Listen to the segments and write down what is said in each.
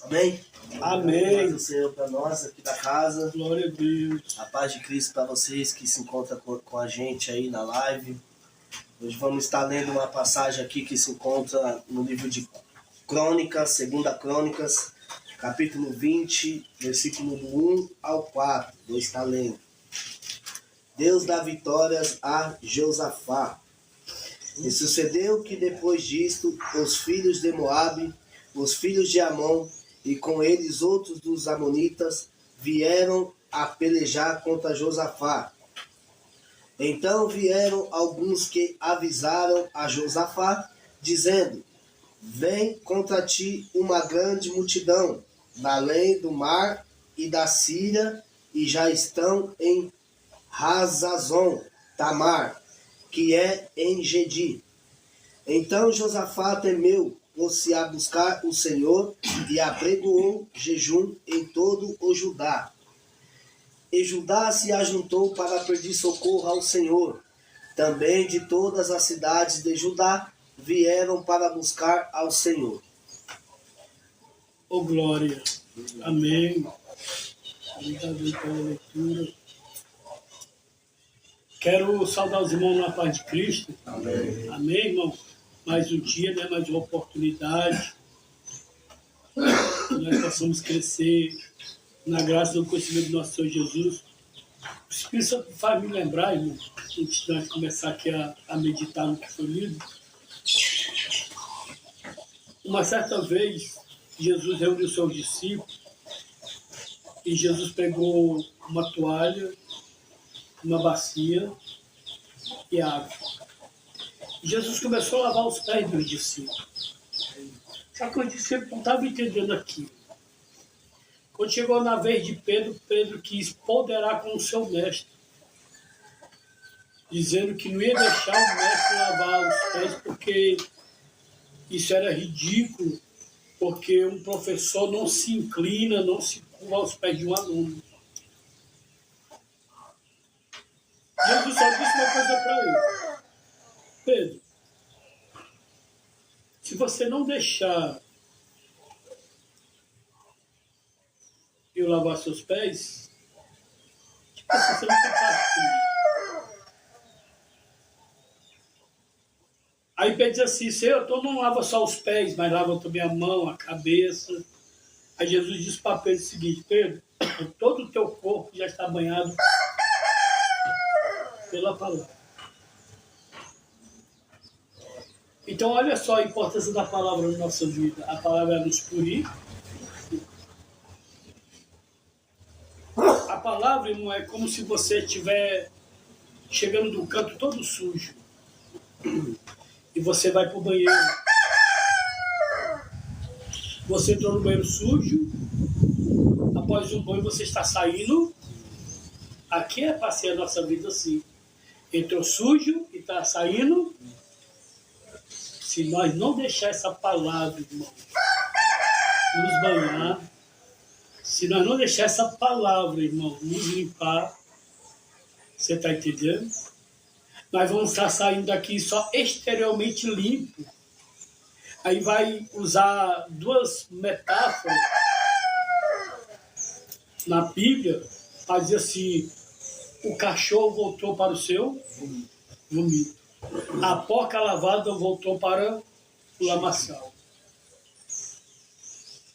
Amém? Amém. O Senhor para nós aqui da casa. Glória a Deus. A paz de Cristo para vocês que se encontram com a gente aí na live. Hoje vamos estar lendo uma passagem aqui que se encontra no livro de Crônicas, Segunda Crônicas, capítulo 20, versículo do 1 ao 4. Vou estar lendo. Deus dá vitórias a Josafá. E sucedeu que depois disto, os filhos de Moabe, os filhos de Amon, e com eles outros dos amonitas, vieram a pelejar contra Josafá. Então vieram alguns que avisaram a Josafá, dizendo: vem contra ti uma grande multidão, da além do mar e da Síria, e já estão em Hazazon Tamar, que é em Gedi. Então Josafá temeu, pôs-se a buscar o Senhor e apregoou jejum em todo o Judá. E Judá se ajuntou para pedir socorro ao Senhor. Também de todas as cidades de Judá vieram para buscar ao Senhor. Oh, glória. Amém. Obrigado pela leitura. Quero saudar os irmãos na paz de Cristo. Amém. Amém, irmão? Mais um dia, né? Mais uma oportunidade. Que nós possamos crescer na graça do conhecimento do nosso Senhor Jesus. O Espírito Santo faz me lembrar, irmão, antes de nós começar aqui a meditar no que foi lido. Uma certa vez, Jesus reuniu seus discípulos e Jesus pegou uma toalha, uma bacia e água. E Jesus começou a lavar os pés dos discípulos. Só que os discípulos não estavam entendendo aquilo. Quando chegou na vez de Pedro, Pedro quis ponderar com o seu mestre, dizendo que não ia deixar o mestre lavar os pés porque isso era ridículo, porque um professor não se inclina, não se curva aos pés de um aluno. Jesus só disse uma coisa para ele: Pedro, se você não deixar eu lavar seus pés, tipo assim, você não tem parte comigo. Aí Pedro diz assim: Senhor, então não lava só os pés, mas lava também a mão, a cabeça. Aí Jesus diz para Pedro o seguinte: Pedro, todo o teu corpo já está banhado pela palavra. Então olha só a importância da palavra na nossa vida. A palavra nos purifica. A palavra, irmão, é como se você estiver chegando de um canto todo sujo e você vai para o banheiro. Você entrou no banheiro sujo, após um banho você está saindo. Aqui é para ser a nossa vida assim. Entrou sujo e está saindo. Se nós não deixar essa palavra, irmão, nos banhar, se nós não deixar essa palavra, irmão, nos limpar, você está entendendo? Nós vamos estar saindo daqui só exteriormente limpo. Aí vai usar duas metáforas na Bíblia para dizer assim: o cachorro voltou para o seu vomito. A porca lavada voltou para o lamaçal.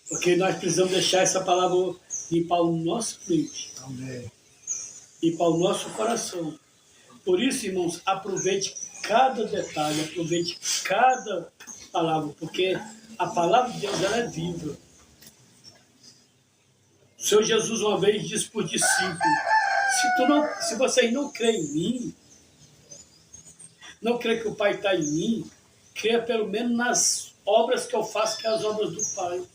Porque nós precisamos deixar essa palavra limpar o nosso mente. Amém. Limpar o nosso coração. Por isso, irmãos, aproveite cada detalhe, aproveite cada palavra, porque a palavra de Deus ela é viva. O Senhor Jesus uma vez disse para os discípulos: se vocês não creem em mim, não creem que o Pai está em mim, creia pelo menos nas obras que eu faço, que é as obras do Pai.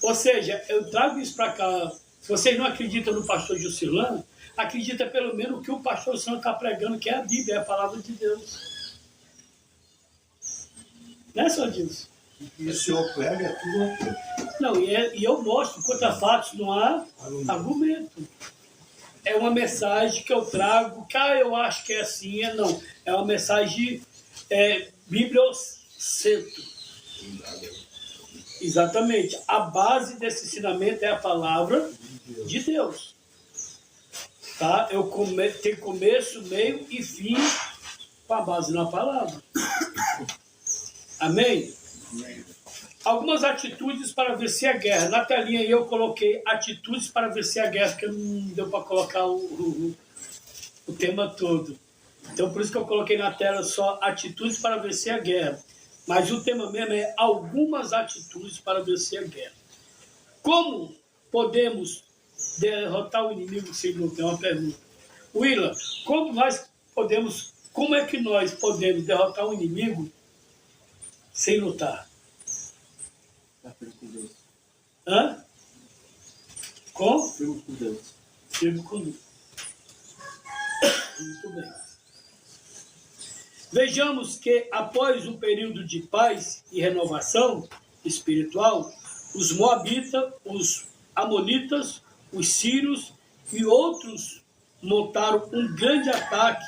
Ou seja, eu trago isso para cá. Se vocês não acreditam no pastor Jusilano, acredita pelo menos o que o pastor Jusilano está pregando, que é a Bíblia, é a palavra de Deus. Não é só disso. E o senhor prega é tudo. Não, e eu mostro, contra fatos não há argumento. É uma mensagem que eu trago, que eu acho que é assim, não. É uma mensagem bibliocentro. Exatamente. A base desse ensinamento é a palavra de Deus. Tá? Tem começo, meio e fim com a base na palavra. Amém? Algumas atitudes para vencer a guerra. Na telinha eu coloquei atitudes para vencer a guerra, porque não deu para colocar o tema todo. Então, por isso que eu coloquei na tela só atitudes para vencer a guerra. Mas o tema mesmo é algumas atitudes para vencer a guerra. Como podemos derrotar o inimigo sem lutar? É uma pergunta. Willa, como é que nós podemos derrotar o inimigo sem lutar? Firme com Deus. Hã? Com? Firme com Deus. Firme com Deus. Muito bem. Vejamos que após um período de paz e renovação espiritual, os moabitas, os amonitas, os sírios e outros montaram um grande ataque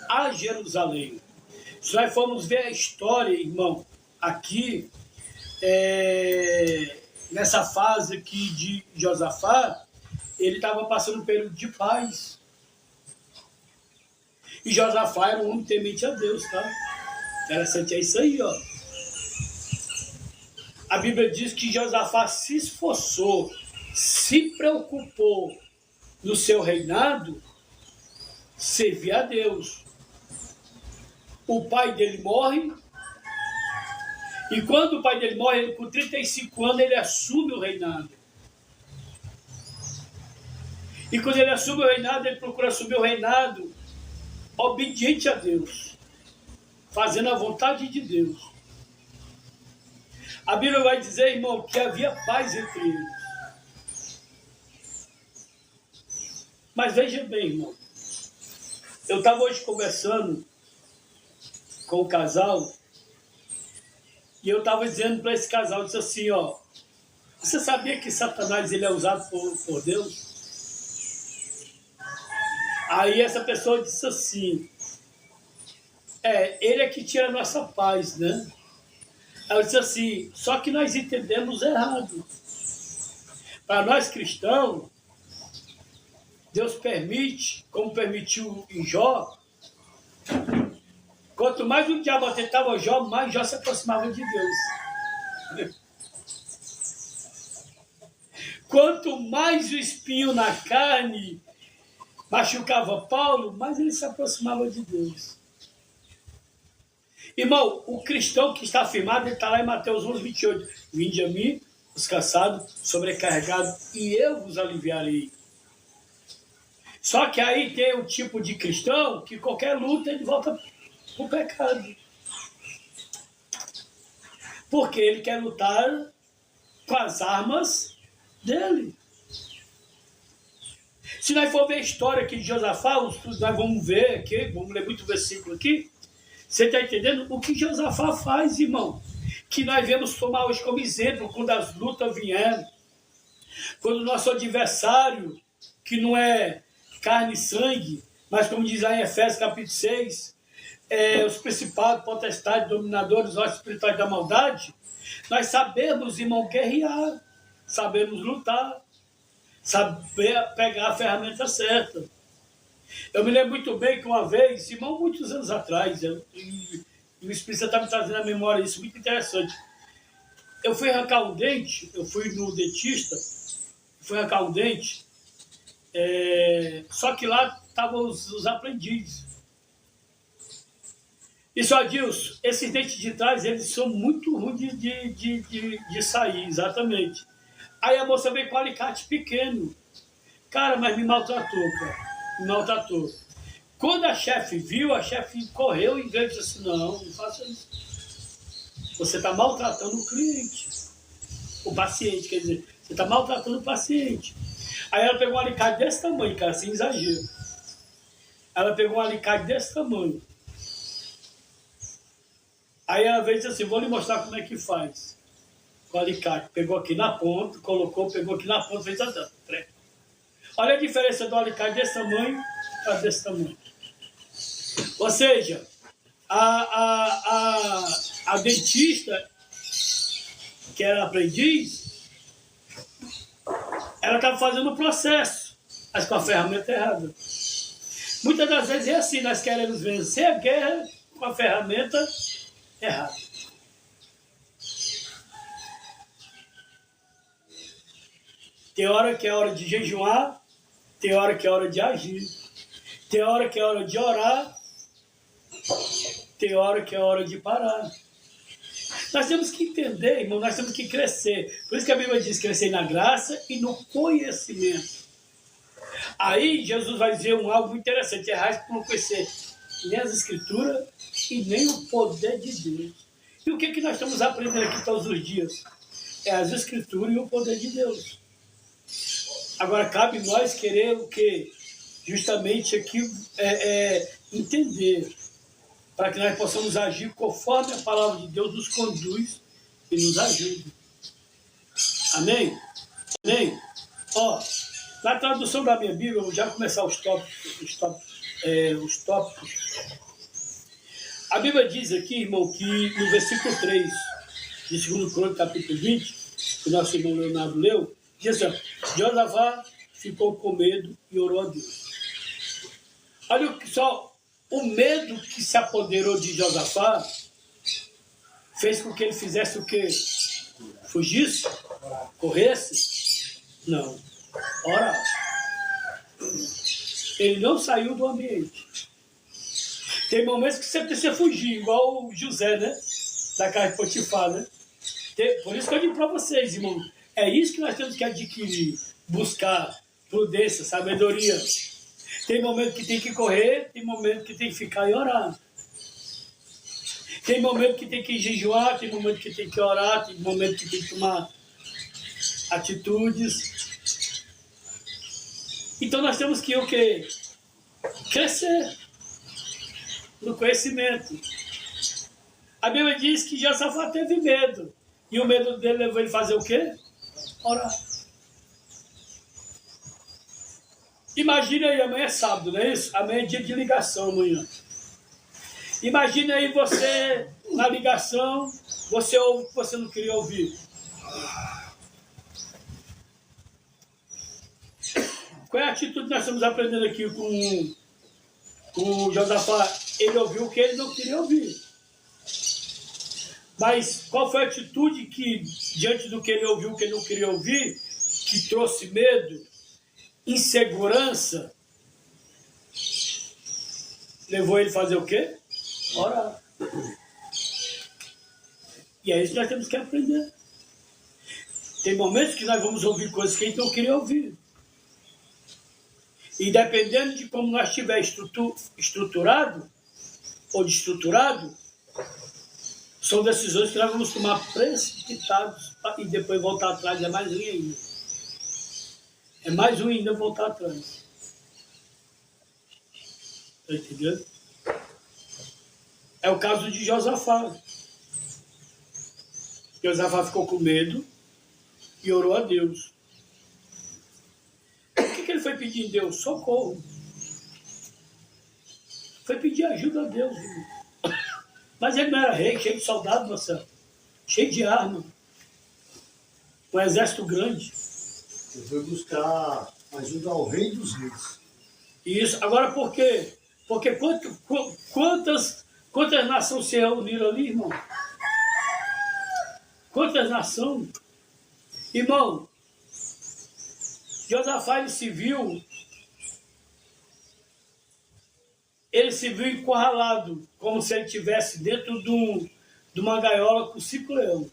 a Jerusalém. Se nós formos ver a história, irmão, aqui, nessa fase aqui de Josafá, ele estava passando um período de paz. E Josafá era um homem temente a Deus, tá? Interessante, é isso aí, ó. A Bíblia diz que Josafá se esforçou, se preocupou no seu reinado, servir a Deus. O pai dele morre, e quando o pai dele morre, ele, com 35 anos, ele assume o reinado. E quando ele assume o reinado, ele procura assumir o reinado obediente a Deus, fazendo a vontade de Deus. A Bíblia vai dizer, irmão, que havia paz entre eles. Mas veja bem, irmão, eu estava hoje conversando com o casal, e eu estava dizendo para esse casal, disse assim, ó, você sabia que Satanás ele é usado por Deus? Aí essa pessoa disse assim, ele é que tira a nossa paz, né? Aí eu disse assim, só que nós entendemos errado. Para nós cristãos, Deus permite, como permitiu em Jó, quanto mais o diabo tentava Jó, mais Jó se aproximava de Deus. Quanto mais o espinho na carne machucava Paulo, mais ele se aproximava de Deus. Irmão, o cristão que está afirmado, ele está lá em Mateus 11, 28. Vinde a mim, os cansados, sobrecarregados, e eu vos aliviarei. Só que aí tem um tipo de cristão que qualquer luta ele volta para o pecado. Porque ele quer lutar com as armas dele. Se nós for ver a história aqui de Josafá, nós vamos ver aqui, vamos ler muito versículo aqui. Você está entendendo o que Josafá faz, irmão? Que nós vamos tomar hoje como exemplo quando as lutas vierem. Quando o nosso adversário, que não é carne e sangue, mas como diz lá em Efésios capítulo 6, os principados, potestades, dominadores, os espirituais da maldade, nós sabemos, irmão, guerrear, sabemos lutar, saber pegar a ferramenta certa. Eu me lembro muito bem que uma vez, irmão, muitos anos atrás, e o Espírito está me trazendo à memória isso, muito interessante. Eu fui arrancar um dente, eu fui no dentista, fui arrancar um dente, só que lá estavam os aprendizes. E só, Adilson, esses dentes de trás, eles são muito ruins de sair, exatamente. Aí a moça veio com um alicate pequeno. Cara, mas me maltratou, cara. Me maltratou. Quando a chefe viu, a chefe correu e veio e disse assim, não faça isso. Você está maltratando o cliente. O paciente, quer dizer, você está maltratando o paciente. Aí ela pegou um alicate desse tamanho, cara, sem exagero. Ela pegou um alicate desse tamanho. Aí ela veio e disse assim, vou lhe mostrar como é que faz. Com o alicate. Pegou aqui na ponta, colocou, pegou aqui na ponta, fez assim. Olha a diferença do alicate desse tamanho para desse tamanho. Ou seja, a dentista, que era aprendiz, ela estava fazendo o processo, mas com a ferramenta errada. Muitas das vezes é assim, nós queremos vencer a guerra com a ferramenta errada. Tem hora que é hora de jejuar, tem hora que é hora de agir, tem hora que é hora de orar, tem hora que é hora de parar. Nós temos que entender, irmão, nós temos que crescer. Por isso que a Bíblia diz crescer na graça e no conhecimento. Aí Jesus vai dizer algo muito interessante: errais por não conhecer nem as Escrituras e nem o poder de Deus. E o que nós estamos aprendendo aqui todos os dias? É as Escrituras e o poder de Deus. Agora cabe nós querer o quê? Justamente aqui entender, para que nós possamos agir conforme a palavra de Deus nos conduz e nos ajuda. Amém? Amém? Ó, na tradução da minha Bíblia, eu vou já começar os tópicos. A Bíblia diz aqui, irmão, que no versículo 3 de 2 Crônicas, capítulo 20, que o nosso irmão Leonardo leu, diz assim: Josafá ficou com medo e orou a Deus. Olha só, o medo que se apoderou de Josafá fez com que ele fizesse o quê? Fugisse? Corresse? Não. Ora, ele não saiu do ambiente. Tem momentos que você precisa fugir, igual o José, né? Da casa de Potifar, né? Por isso que eu digo para vocês, irmão, é isso que nós temos que adquirir, buscar prudência, sabedoria. Tem momento que tem que correr, tem momento que tem que ficar e orar. Tem momento que tem que jejuar, tem momento que tem que orar, tem momento que tem que tomar atitudes. Então nós temos que o quê? Crescer no conhecimento. A Bíblia diz que Josafá teve medo. E o medo dele levou ele a fazer o quê? Orar. Imagina aí, amanhã é sábado, não é isso? Amanhã é dia de ligação, amanhã. Imagina aí você, na ligação, você ouve o que você não queria ouvir. Qual é a atitude que nós estamos aprendendo aqui com o Josafá? Ele ouviu o que ele não queria ouvir. Mas qual foi a atitude que, diante do que ele ouviu, o que ele não queria ouvir, que trouxe medo, insegurança, levou ele a fazer o quê? Orar. E é isso que nós temos que aprender. Tem momentos que nós vamos ouvir coisas que a gente não queria ouvir. E dependendo de como nós estiver estruturado ou desestruturado, são decisões que nós vamos tomar precipitados e depois voltar atrás. É mais ruim ainda. É mais ruim ainda voltar atrás. Está entendendo? É o caso de Josafá. Josafá ficou com medo e orou a Deus. O que ele foi pedir em Deus? Socorro. Foi pedir ajuda a Deus. Irmão. Mas ele não era rei, cheio de soldados, Marcelo. Cheio de arma. Um exército grande. Ele foi buscar ajuda ao rei dos reis. Isso. Agora por quê? Porque quantas nações se reuniram ali, irmão? Quantas nações? Irmão, Josafá ele se viu encurralado, como se ele estivesse dentro de uma gaiola com 5 leões.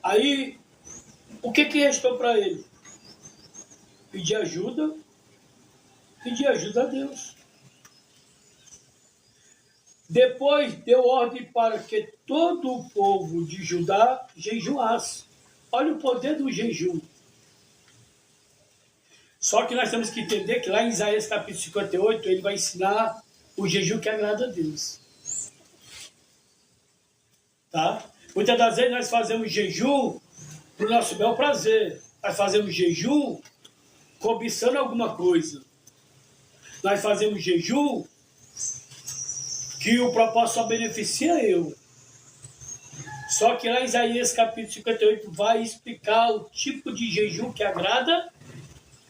Aí, o que restou para ele? Pedir ajuda a Deus. Depois deu ordem para que todo o povo de Judá jejuasse. Olha o poder do jejum. Só que nós temos que entender que lá em Isaías capítulo 58, ele vai ensinar o jejum que agrada a Deus. Tá? Muitas das vezes nós fazemos jejum para o nosso bel prazer. Nós fazemos jejum cobiçando alguma coisa. Nós fazemos jejum que o propósito só beneficia eu. Só que lá em Isaías capítulo 58 vai explicar o tipo de jejum que agrada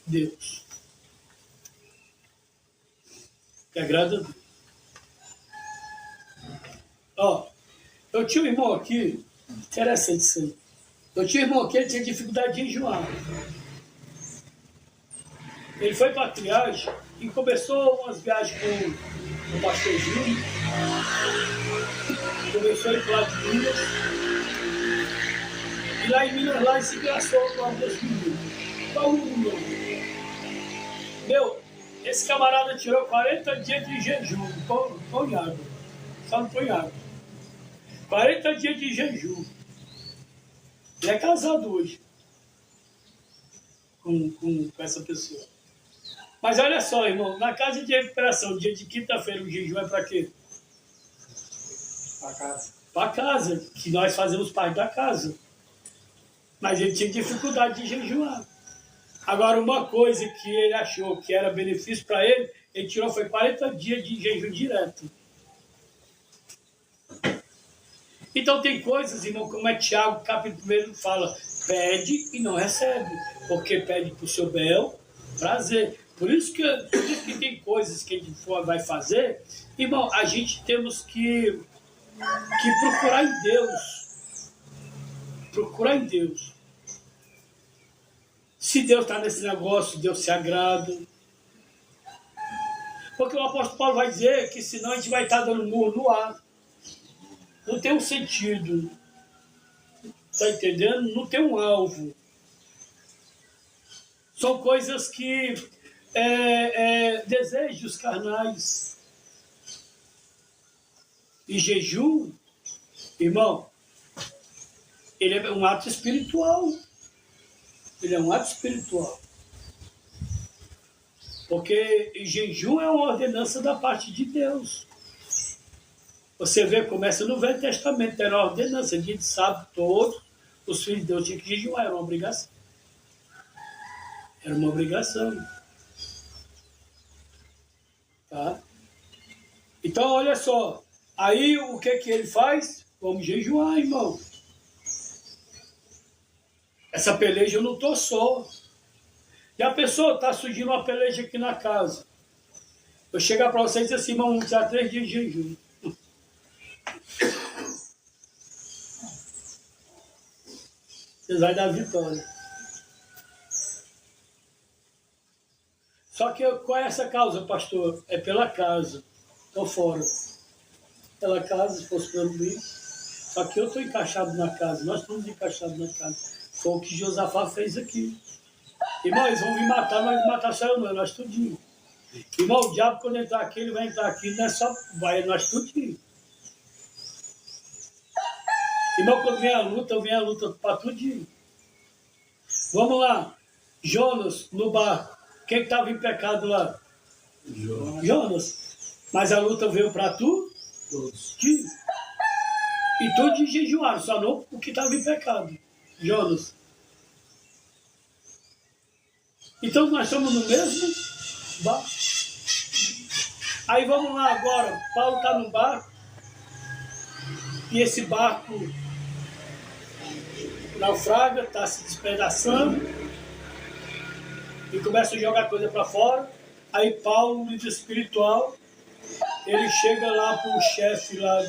Deus. Que agrada Deus. Ó, eu tinha um irmão aqui, interessante isso aí. Eu tinha um irmão aqui, ele tinha dificuldade de jejuar. Ele foi para a triagem e começou umas viagens com o pastor Júlio. Começou a ir para lá de Minas. E lá em Minas, lá ele se engraçou com alguns meninos. Qual o nome? Meu, esse camarada tirou 40 dias de jejum, põe água. Só não põe água. 40 dias de jejum. Ele é casado hoje com essa pessoa. Mas olha só, irmão, na casa de recuperação, dia de quinta-feira, o jejum é para quê? Para casa. Para casa, que nós fazemos parte da casa. Mas ele tinha dificuldade de jejuar. Agora, uma coisa que ele achou que era benefício para ele, ele tirou foi 40 dias de jejum direto. Então tem coisas, irmão, como é Tiago, capítulo 1, fala, pede e não recebe, porque pede para o seu bel prazer. Por isso que tem coisas que a gente vai fazer, irmão, a gente temos que procurar em Deus. Procurar em Deus. Se Deus está nesse negócio, Deus se agrada. Porque o apóstolo Paulo vai dizer que senão a gente vai estar dando murro no ar. Não tem um sentido. Está entendendo? Não tem um alvo. São coisas que... desejos carnais. E jejum, irmão, ele é um ato espiritual. Ele é um ato espiritual. Porque jejum é uma ordenança da parte de Deus. Você vê, começa no Velho Testamento, era uma ordenança, dia de sábado, todos os filhos de Deus tinham que jejuar, era uma obrigação. Era uma obrigação. Tá? Então, olha só, aí o que ele faz? Vamos jejuar, irmão. Essa peleja eu não estou só. E a pessoa está surgindo uma peleja aqui na casa. Eu chegar para vocês e dizer assim, irmão, vamos tirar 3 dias de jejum. Vocês vão dar vitória. Só que qual é essa causa, pastor? É pela casa. Estou fora. Pela casa, se fosse pelo mim. Só que eu estou encaixado na casa. Nós estamos encaixados na casa. Foi o que Josafá fez aqui. Irmão, eles vão vir matar, mas matar só eu não, é nós tudinho. Irmão, o diabo quando entrar aqui, ele vai entrar aqui, não é só, vai, é nós tudinho. Irmão, quando vem a luta para tudinho. Vamos lá. Jonas, no barco. Quem estava em pecado lá? Jonas. Mas a luta veio para tu? Todos. E todos jejuaram, só não o que estava em pecado. Jonas. Então nós estamos no mesmo barco. Aí vamos lá agora. Paulo está no barco. E esse barco naufraga, está se despedaçando. E começa a jogar coisa para fora. Aí Paulo, líder espiritual, ele chega lá para o chefe lá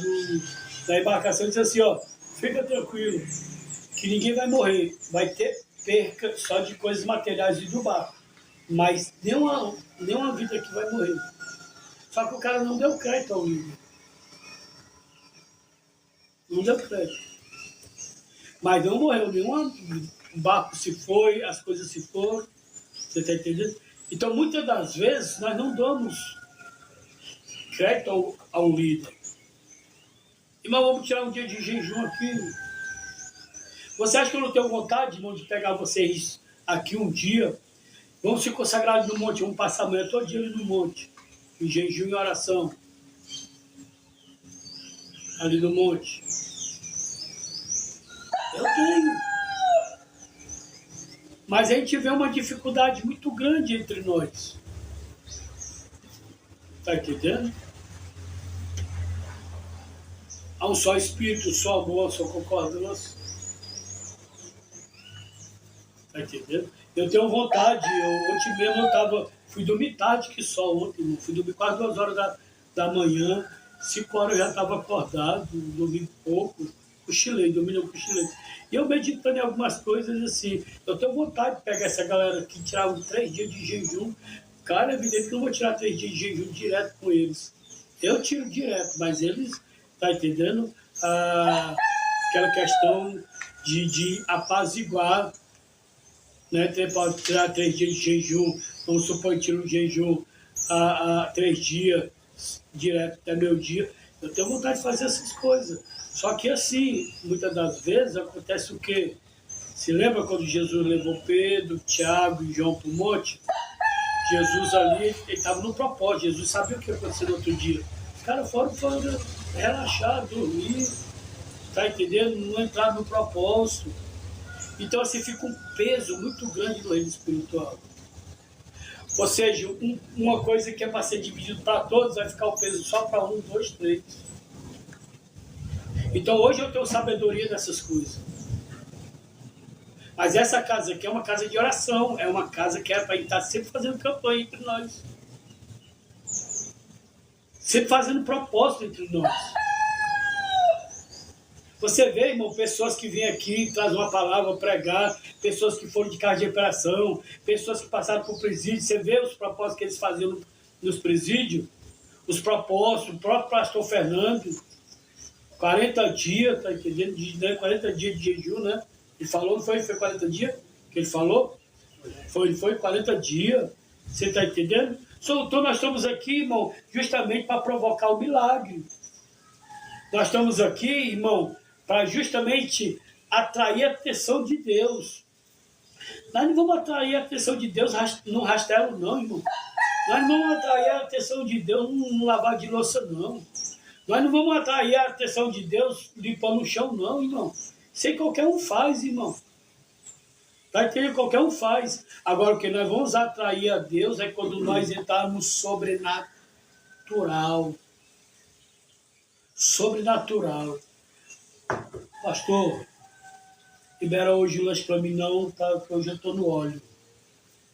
da embarcação e diz assim, ó, fica tranquilo, que ninguém vai morrer. Vai ter perca só de coisas materiais e do barco. Mas nenhuma vida que vai morrer. Só que o cara não deu crédito ao líder. Não deu crédito. Mas não morreu nenhuma. O barco se foi, as coisas se foram. Você está entendendo? Então, muitas das vezes, nós não damos crédito ao líder. Irmão, vamos tirar um dia de jejum aqui. Você acha que eu não tenho vontade, irmão, de pegar vocês aqui um dia? Vamos se consagrar ali no monte, vamos passar a manhã todo dia ali no monte. Em jejum e oração. Ali no monte. Eu tenho. Mas a gente vê uma dificuldade muito grande entre nós. Está entendendo? Há um só Espírito, um só amor, uma só concordância. Tá entendendo? Eu tenho vontade, ontem mesmo fui dormir tarde que só ontem, irmão. Fui dormir quase 2 horas da manhã, 5 horas eu já estava acordado, dormi pouco, cochilei, dormi não cochilei. E eu meditando em algumas coisas assim, eu tenho vontade de pegar essa galera que tirava 3 dias de jejum. Cara, é evidente que eu não vou tirar 3 dias de jejum direto com eles. Eu tiro direto, mas eles, tá entendendo? Aquela questão de apaziguar, né? Pode tirar 3 dias de jejum, vamos supor que tira um jejum a 3 dias, direto até meu dia. Eu tenho vontade de fazer essas coisas. Só que assim, muitas das vezes acontece o quê? Se lembra quando Jesus levou Pedro, Tiago e João para o monte? Jesus ali, ele estava no propósito. Jesus sabia o que ia acontecer no outro dia. Os caras foram relaxar, dormir, tá entendendo? Não entrar no propósito. Então assim fica um peso muito grande no reino espiritual. Ou seja, uma coisa que é para ser dividido para todos, vai ficar o peso só para 1, 2, 3. Então hoje eu tenho sabedoria dessas coisas. Mas essa casa aqui é uma casa de oração, é uma casa que é para estar sempre fazendo campanha entre nós. Sempre fazendo propósito entre nós. Você vê, irmão, pessoas que vêm aqui, trazem uma palavra, pregar, pessoas que foram de casa de operação, pessoas que passaram por presídio. Você vê os propósitos que eles faziam nos presídios, os propósitos, o próprio pastor Fernando, 40 dias, tá entendendo? 40 dias de jejum, né? Ele falou, não foi? Foi 40 dias que ele falou? Foi 40 dias. Você está entendendo? Então nós estamos aqui, irmão, justamente para provocar o milagre. Nós estamos aqui, irmão, para justamente atrair a atenção de Deus. Nós não vamos atrair a atenção de Deus no rastelo, não, irmão. Nós não vamos atrair a atenção de Deus no lavar de louça, não. Nós não vamos atrair a atenção de Deus limpando o chão, não, irmão. Isso aí qualquer um faz, irmão. Tá entendendo? Qualquer um faz. Agora, o que nós vamos atrair a Deus é quando nós entrarmos sobrenatural. Sobrenatural. Pastor, libera hoje o lanche para mim, não, tá? Porque hoje eu estou no óleo. Não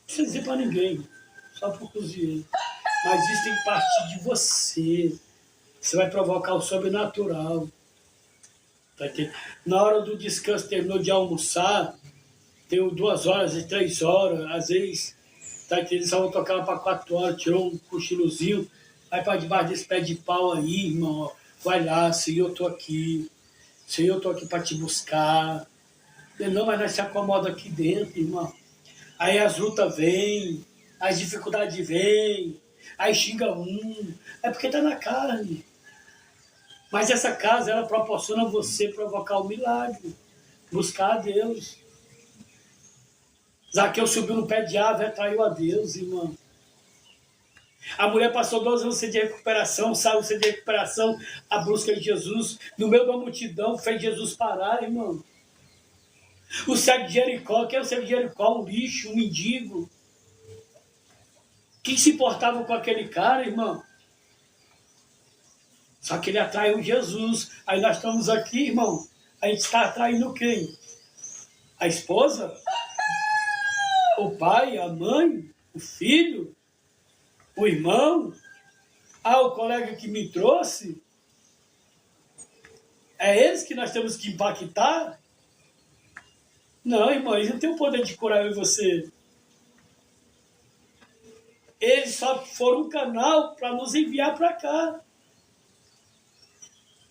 precisa dizer para ninguém, só para o cozinheiro. Mas isso tem que partir de você. Você vai provocar o sobrenatural. Tá entendendo? Na hora do descanso, terminou de almoçar, tem 2 horas, 3 horas, às vezes, tá entendendo? Só vou tocar para 4 horas, tirou um cochilozinho, vai para debaixo desse pé de pau aí, irmão, ó. Vai lá, Senhor, eu estou aqui. Senhor, eu estou aqui para te buscar. Não, mas nós se acomoda aqui dentro, irmão. Aí as lutas vêm, as dificuldades vêm, aí xinga um. É porque está na carne. Mas essa casa, ela proporciona você provocar o milagre. Buscar a Deus. Zaqueu subiu no pé de árvore e atraiu a Deus, irmão. A mulher passou 12 anos de recuperação, saiu de recuperação, a busca de Jesus. No meio da multidão, fez Jesus parar, irmão. O cego de Jericó, quem é o cego de Jericó? Um lixo, um mendigo. Quem se importava com aquele cara, irmão? Só que ele atraiu Jesus. Aí nós estamos aqui, irmão. A gente está atraindo quem? A esposa? O pai, a mãe? O filho? O irmão? O colega que me trouxe? É eles que nós temos que impactar? Não, irmão, eles não têm o poder de curar eu e você. Eles só foram um canal para nos enviar para cá.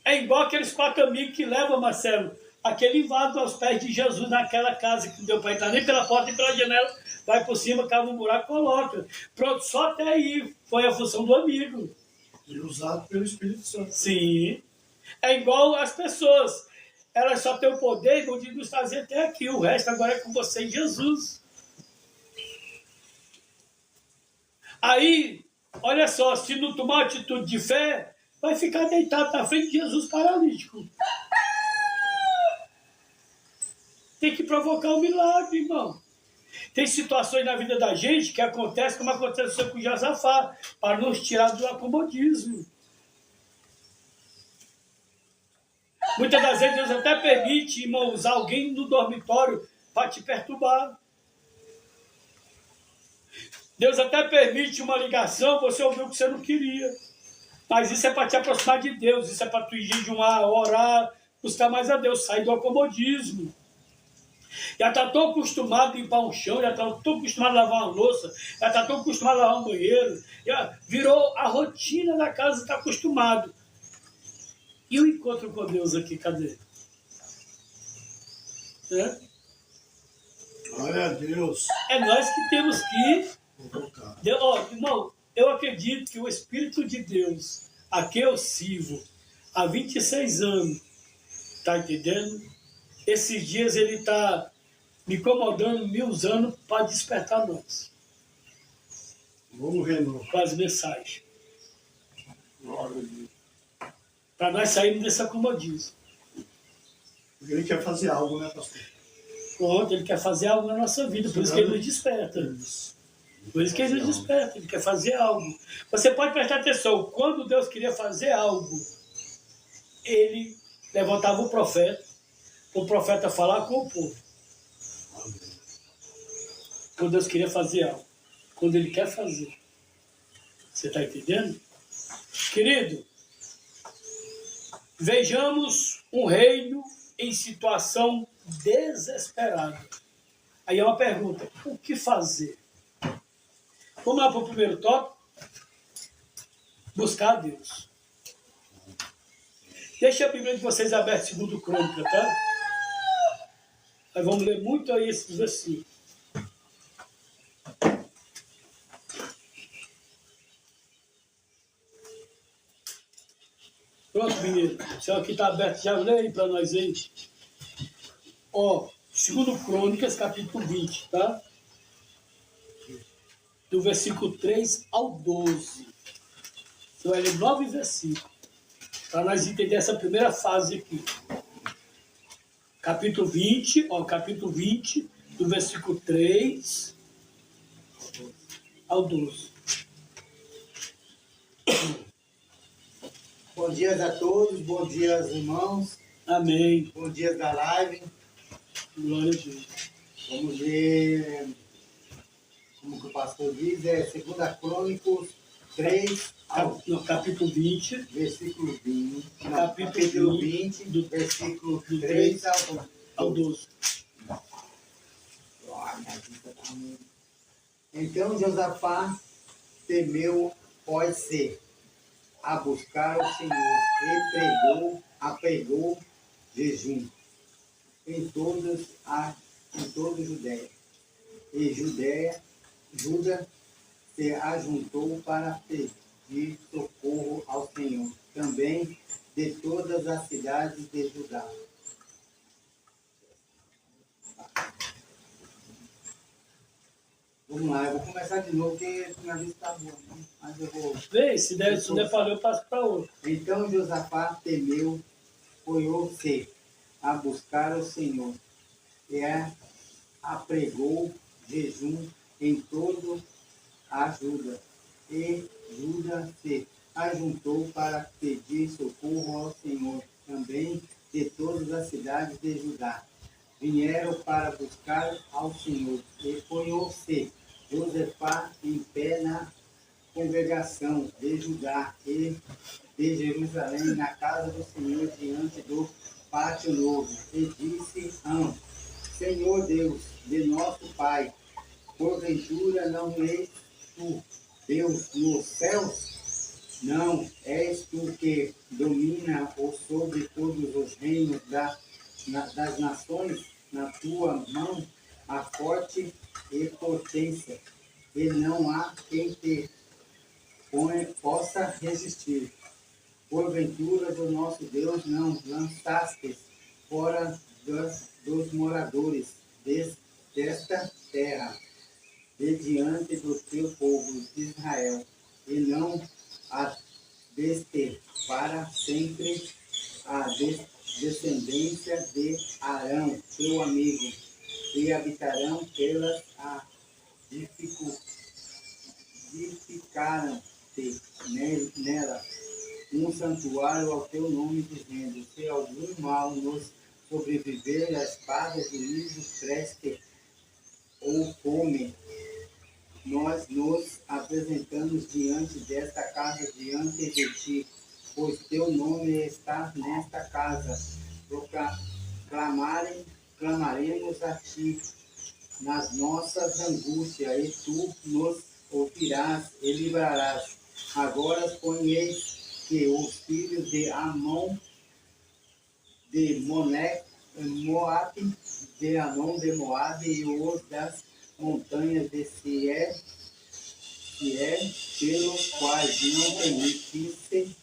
É igual aqueles 4 amigos que levam, Marcelo, aquele invado aos pés de Jesus naquela casa que não deu para entrar nem pela porta nem pela janela. Vai por cima, cava um buraco, coloca. Pronto, só até aí foi a função do amigo. E usado pelo Espírito Santo. Sim. É igual as pessoas. Elas só têm o poder de nos trazer até aqui. O resto agora é com você e Jesus. Aí, olha só, se não tomar atitude de fé, vai ficar deitado na frente de Jesus paralítico. Tem que provocar um milagre, irmão. Tem situações na vida da gente que acontecem como aconteceu com Josafá, para nos tirar do acomodismo. Muitas das vezes Deus até permite, irmão, usar alguém no dormitório para te perturbar. Deus até permite uma ligação, você ouviu o que você não queria. Mas isso é para te aproximar de Deus, isso é para tu jejuar, orar, buscar mais a Deus, sair do acomodismo. Já está tão acostumado a limpar um chão, já está tão acostumado a lavar uma louça, já está tão acostumado a lavar um banheiro, já virou a rotina da casa, está acostumado. E o encontro com Deus aqui, cadê? É? Glória a Deus. É nós que temos que... Colocar. Irmão, eu acredito que o Espírito de Deus, a quem eu sirvo há 26 anos, tá entendendo? Esses dias ele está me incomodando, me usando para despertar nós. Vamos ver, não. Com as mensagens. Glória a Deus. Para nós sairmos desse acomodismo. Porque ele quer fazer algo, né, pastor? Pronto, ele quer fazer algo na nossa vida, por isso que ele nos desperta. Por isso que ele nos desperta, ele quer fazer algo. Você pode prestar atenção, quando Deus queria fazer algo, ele levantava o profeta falar com o povo. Quando Deus queria fazer algo, quando ele quer fazer. Você está entendendo? Querido, vejamos um reino em situação desesperada. Aí é uma pergunta, o que fazer? Vamos lá para o primeiro tópico. Buscar a Deus. Deixa a Bíblia de vocês aberta, segundo Crônica, tá? Aí vamos ler muito aí esses versículos. Pronto, menino. O céu aqui está aberto, já lê aí para nós aí. Ó, segundo Crônicas, capítulo 20, tá? Do versículo 3 ao 12. Você vai ler 9 versículos. Para nós entender essa primeira fase aqui. Capítulo 20, do versículo 3 ao 12. Bom dia a todos, bom dia aos irmãos, Amém. bom dia da live. Glória a Deus. Vamos ver, como que o pastor diz, é 2 Crônicos 3, No capítulo 20, versículo 20. Não, Capítulo capítulo 20, do- versículo do 3 ao 12. Então Josafá temeu, pode ser, a buscar o Senhor e apregou jejum em toda Judéia. E Juda se ajuntou para pedir socorro ao Senhor, também de todas as cidades de Judá. Vamos lá, eu vou começar de novo, porque minha vista está boa, né? Mas eu vou... Vê, se der para ler, eu passo para outro. Então Josafá temeu, foi-se a buscar o Senhor, e apregou jejum em todo a Juda, e Juda se ajuntou para pedir socorro ao Senhor, também de todas as cidades de Judá. Vieram para buscar ao Senhor, e foi-se Josafá em pé na congregação de Judá e de Jerusalém, na casa do Senhor, diante do pátio novo, e disse: Senhor Deus de nosso Pai, porventura não és tu Deus nos céus? Não és tu que domina sobre todos os reinos das nações? Na tua mão há forte e potência, e não há quem te possa resistir. Porventura do nosso Deus não lançaste fora dos moradores desta terra, de diante do teu povo de Israel, e não a deste para sempre a descendência de Arão, teu amigo, e habitarão pelas edificaram-te nela, um santuário ao teu nome, dizendo: se algum mal nos sobreviver, a espada, juízo, preste ou fome, nós nos apresentamos diante desta casa, diante de ti, pois teu nome está nesta casa. Clamaremos a ti nas nossas angústias, e tu nos ouvirás e livrarás. Agora conheis que os filhos de Amon, de Moabe, de Amon de Moabe e os das montanhas de Seir, pelos quais não permitisse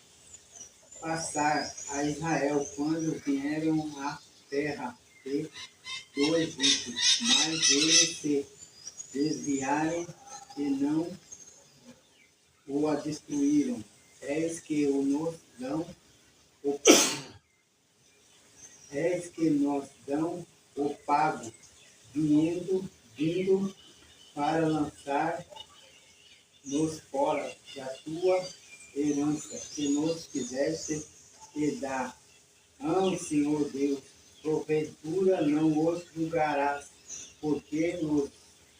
passar a Israel quando vieram à terra do Egito, mas eles se desviaram e não o destruíram. Eis que nos dão o pago, vindo para lançar-nos fora da tua herança, que nos quiseste te dar. Senhor Deus, porventura não os julgarás, porque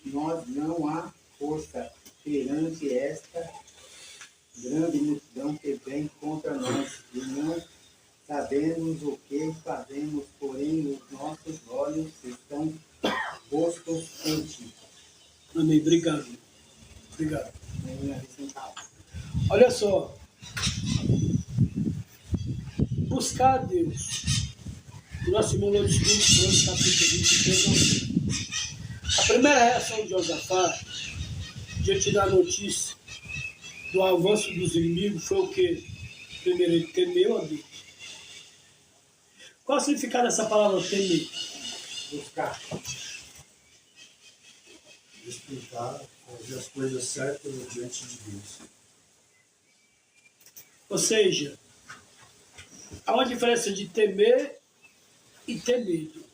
nós não há força perante esta grande multidão que vem contra nós, e não sabemos o que fazemos, porém os nossos olhos estão postos em ti. Amém. Obrigado. Olha só. Buscar a Deus. Nosso irmão lá de 2 Crônicas, capítulo 23. A primeira reação de Josafá, diante da notícia do avanço dos inimigos, foi o que? Primeiro, ele temeu a Deus. Qual o significado dessa palavra temer? Buscar. Explicar, fazer as coisas certas diante de Deus. Ou seja, há uma diferença de temer e ter medo.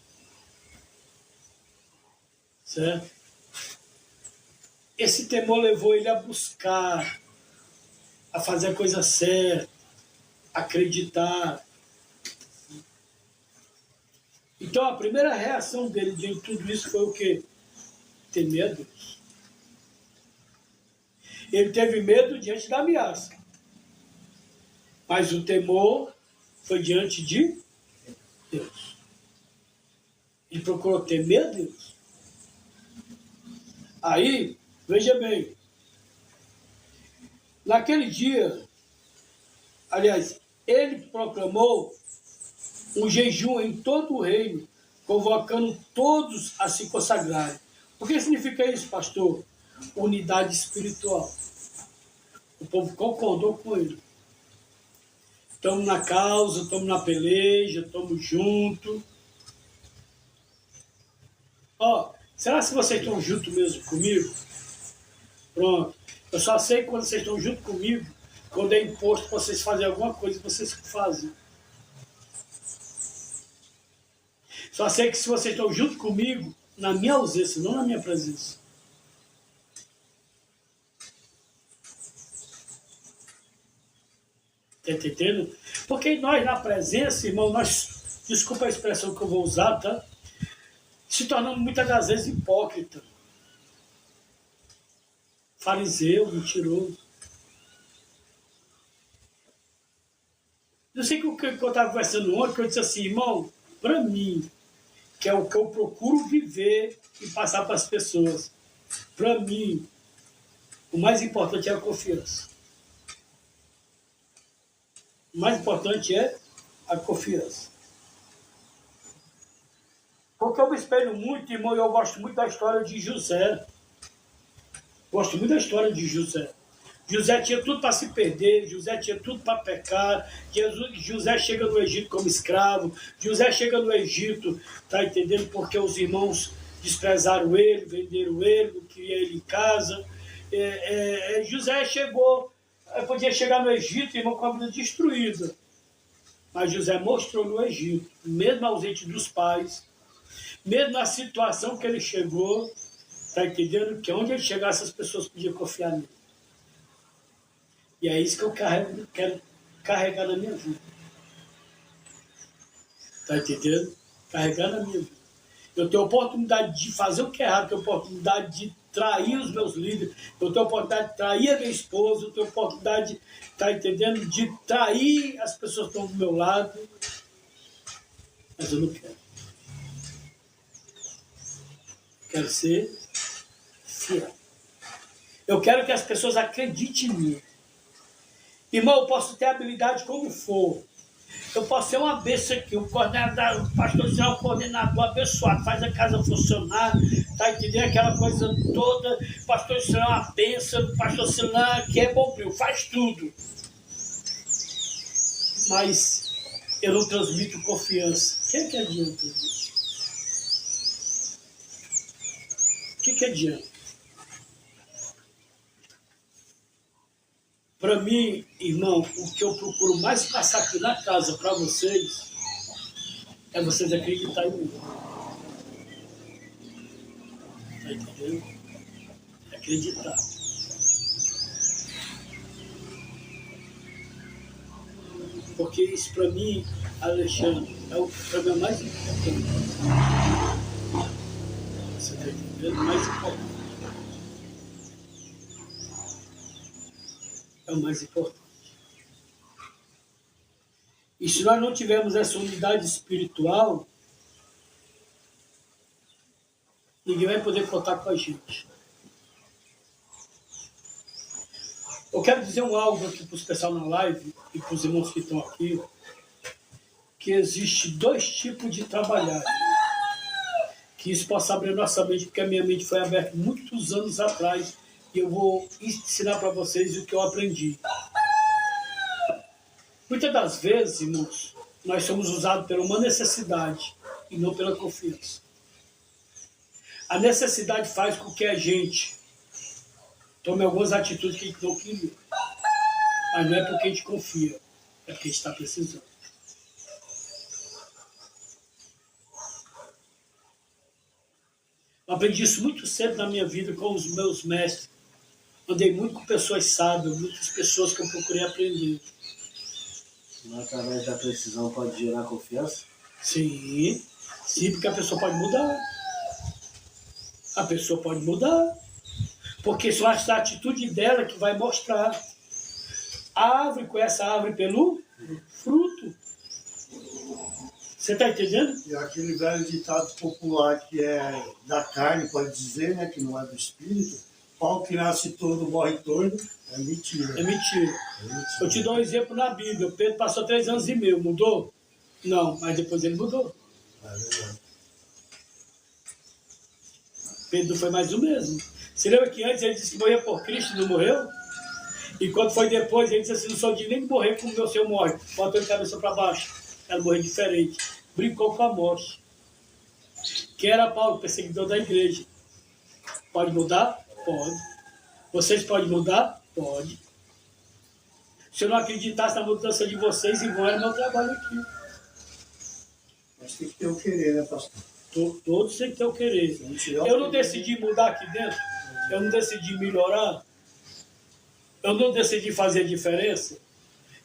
Certo? Esse temor levou ele a buscar, a fazer a coisa certa, acreditar. Então a primeira reação dele diante de tudo isso foi o quê? Temer a Deus. Ele teve medo diante da ameaça. Mas o temor foi diante de Deus. Ele procurou temer a Deus. Aí, veja bem, naquele dia, aliás, ele proclamou um jejum em todo o reino, convocando todos a se consagrarem. O que significa isso, pastor? Unidade espiritual. O povo concordou com ele. Estamos na causa, estamos na peleja, estamos juntos. Ó, será que vocês estão juntos mesmo comigo? Pronto. Eu só sei que quando vocês estão junto comigo, quando é imposto para vocês fazerem alguma coisa, vocês fazem. Só sei que se vocês estão junto comigo, na minha ausência, não na minha presença. Está entendendo? Porque nós na presença, irmão, nós, desculpa a expressão que eu vou usar, tá? Se tornamos muitas das vezes hipócritas. Fariseu, mentiroso. Eu sei que o que eu estava conversando ontem, que eu disse assim, irmão, para mim, que é o que eu procuro viver e passar para as pessoas, para mim, o mais importante é a confiança. O mais importante é a confiança. Porque eu me espelho muito, irmão, e eu gosto muito da história de José. Gosto muito da história de José. José tinha tudo para se perder, José tinha tudo para pecar. José chega no Egito como escravo. José chega no Egito, tá entendendo? Porque os irmãos desprezaram ele, venderam ele, não queriam ele em casa. José chegou, podia chegar no Egito, irmão, com a vida destruída. Mas José mostrou no Egito, mesmo ausente dos pais, mesmo na situação que ele chegou, tá entendendo? Que onde ele chegasse as pessoas podiam confiar nele. E é isso que eu quero carregar na minha vida. Está entendendo? Carregar na minha vida. Eu tenho a oportunidade de fazer o que é errado, eu tenho a oportunidade de trair os meus líderes, eu tenho a oportunidade de trair a minha esposa, eu tenho a oportunidade, tá entendendo? De trair as pessoas que estão do meu lado. Mas eu não quero. Quero ser fiel. Eu quero que as pessoas acreditem em mim. Irmão, eu posso ter habilidade como for. Eu posso ser uma bênção aqui, o coordenador, o pastor será um coordenador abençoado, faz a casa funcionar, tá entendendo? Aquela coisa toda, o pastor será uma bênção, o pastor será que é bombril, faz tudo. Mas eu não transmito confiança. O que adianta isso? O que adianta? Para mim, irmão, o que eu procuro mais passar aqui na casa para vocês é vocês acreditarem em mim. Está entendendo? Acreditar. Porque isso para mim, Alexandre, é o problema mais importante. Você está entendendo? Mais importante. É o mais importante. E se nós não tivermos essa unidade espiritual, ninguém vai poder contar com a gente. Eu quero dizer algo aqui para os pessoal na live e para os irmãos que estão aqui, que existe 2 tipos de trabalhar. Que isso possa abrir nossa mente, porque a minha mente foi aberta muitos anos atrás e eu vou ensinar para vocês o que eu aprendi. Muitas das vezes, irmãos, nós somos usados por uma necessidade e não pela confiança. A necessidade faz com que a gente tome algumas atitudes que a gente não queria. Mas não é porque a gente confia, é porque a gente está precisando. Eu aprendi isso muito cedo na minha vida com os meus mestres. Andei muito com pessoas sábias, muitas pessoas que eu procurei aprender. Mas através da precisão pode gerar confiança? Sim, porque a pessoa pode mudar. A pessoa pode mudar. Porque só essa atitude dela que vai mostrar. A árvore conhece a árvore pelo fruto. Você está entendendo? E aquele velho ditado popular que é da carne, pode dizer, né, que não é do espírito, pau que nasce todo, morre todo, é mentira. É mentira. Eu te dou um exemplo na Bíblia. Pedro passou 3 anos e meio, mudou? Não, mas depois ele mudou. É verdade. Pedro foi mais o mesmo. Você lembra que antes ele disse que morria por Cristo e não morreu? E quando foi depois, ele disse assim, não sou digno nem de morrer como meu Senhor morre. Botou a cabeça para baixo. Quero morrer diferente. Brincou com a morte. Quem era Paulo, perseguidor da igreja? Pode mudar? Pode. Vocês podem mudar? Pode. Se eu não acreditasse na mudança de vocês, irmão, era meu trabalho aqui. Mas tem que ter o querer, né, pastor? Todos têm que ter o querer. Eu não decidi mudar aqui dentro. Eu não decidi melhorar. Eu não decidi fazer a diferença.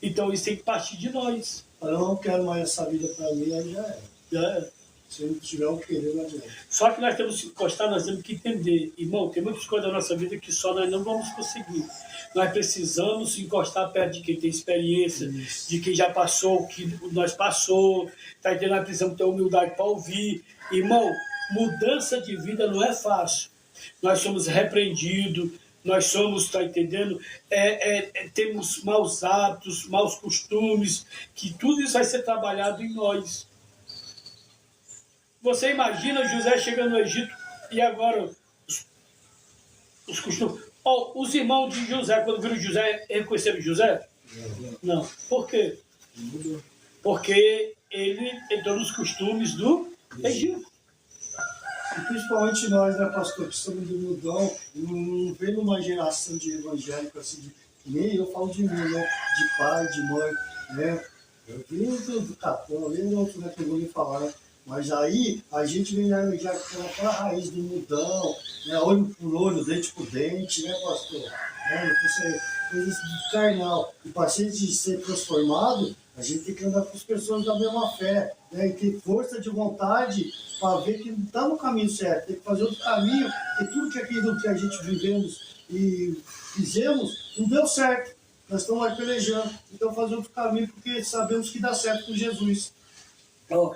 Então isso tem que partir de nós. Eu não quero mais essa vida para mim, aí já é. Já é. Se não tiver o querer, não adianta. Só que nós temos que encostar, nós temos que entender. Irmão, tem muitas coisas da nossa vida que só nós não vamos conseguir. Nós precisamos encostar perto de quem tem experiência, Isso. de quem já passou o que nós passou. Tá entendendo? Nós precisamos ter humildade para ouvir. Irmão, mudança de vida não é fácil. Nós somos repreendidos, nós somos, tá entendendo? Temos maus hábitos, maus costumes, que tudo isso vai ser trabalhado em nós. Você imagina José chegando no Egito e agora os costumes. Os irmãos de José, quando viram José, reconheceram José? Não. Por quê? Porque ele entrou nos costumes do Egito. E principalmente nós, né, pastor, que somos do mudão, não vem numa geração de evangélico assim, nem eu falo de mim, né, de pai, de mãe, né, eu vi do capão, eu vi outro, né, que eu vou lhe falar, né, Mas aí a gente vem já com aquela raiz do mudão, né? Olho por olho, dente por dente, né, pastor? Né? Coisas de carnal. E para a gente ser transformado, a gente tem que andar com as pessoas da mesma fé, né? E ter força de vontade para ver que não está no caminho certo, tem que fazer outro caminho, porque tudo que aquilo que a gente vivemos e fizemos não deu certo. Nós estamos aí pelejando, então fazer outro caminho, porque sabemos que dá certo com Jesus. Ó,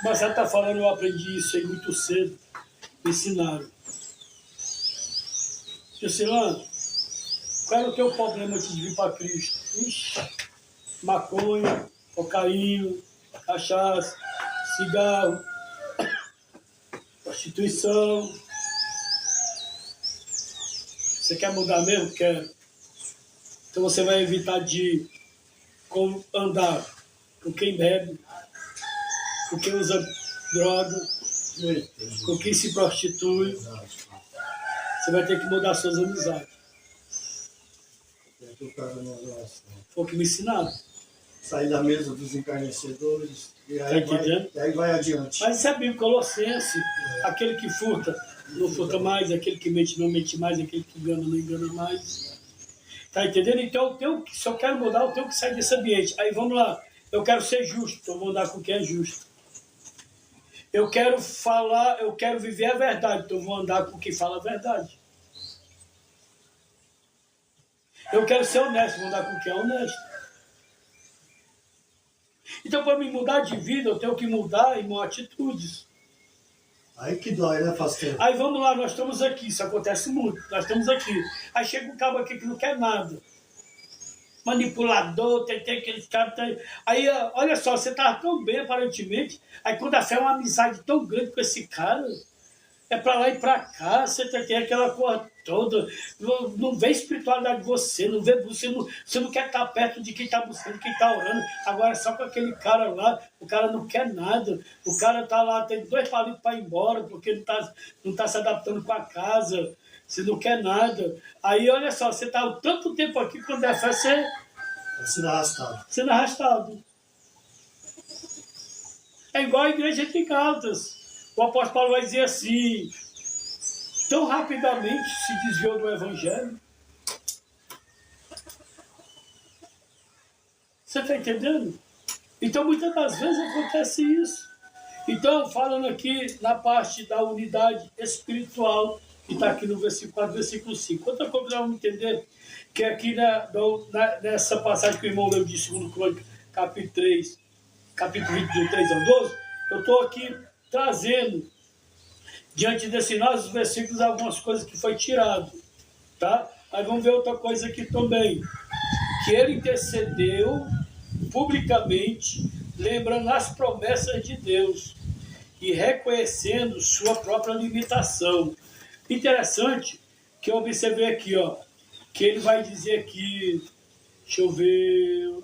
mas ela está falando, eu aprendi isso aí muito cedo, me ensinaram. Juscelano, qual era o teu problema antes de vir para Cristo? Ixi, maconha, cocaína, cachaça, cigarro, prostituição. Você quer mudar mesmo? Quero. Então você vai evitar de andar com quem bebe, com quem usa droga, com quem se prostitui. Você vai ter que mudar suas amizades. Foi o que me ensinaram. Sair da mesa dos encarnecedores, e Tá aí, entendendo? e aí vai adiante. Mas isso é Bíblia, Colossenses, aquele que furta, não furta mais, aquele que mente, não mente mais, aquele que engana, não engana mais. Tá entendendo? Então, se eu quero mudar, eu tenho que sair desse ambiente. Aí vamos lá, eu quero ser justo, então vou andar com quem é justo. Eu quero falar, eu quero viver a verdade, então vou andar com quem fala a verdade. Eu quero ser honesto, vou andar com quem é honesto. Então, para me mudar de vida, eu tenho que mudar em minhas atitudes. Aí que dói, né, pastor? Aí vamos lá, nós estamos aqui, isso acontece muito, nós estamos aqui. Aí chega um cabo aqui que não quer nada. Manipulador, tem aqueles caras. Aí, olha só, você estava tão bem aparentemente, aí quando a fé é uma amizade tão grande com esse cara, é para lá e para cá, você tem aquela coisa toda, não vê espiritualidade de você, você não quer estar perto de quem está buscando, quem está orando, agora só com aquele cara lá, o cara não quer nada, o cara está lá, tem 2 palitos para ir embora, porque não tá se adaptando com a casa, você não quer nada. Aí olha só, você está tanto tempo aqui, quando é fé, você sendo arrastado. Sendo arrastado. É igual a igreja de Gálatas. O apóstolo Paulo vai dizer assim, tão rapidamente se desviou do evangelho. Você está entendendo? Então, muitas das vezes acontece isso. Então, falando aqui na parte da unidade espiritual, que está aqui no versículo 4, versículo 5. Outra coisa que nós vamos entender, que aqui nessa passagem que o irmão leu de 2 Crônicas, capítulo 3, capítulo 20, do 3 ao 12, eu estou aqui trazendo, diante desse nossos versículos, algumas coisas que foi tirado, tá? Mas vamos ver outra coisa aqui também, que ele intercedeu publicamente, lembrando as promessas de Deus e reconhecendo sua própria limitação. Interessante que eu observei aqui, ó, que ele vai dizer aqui, deixa eu ver,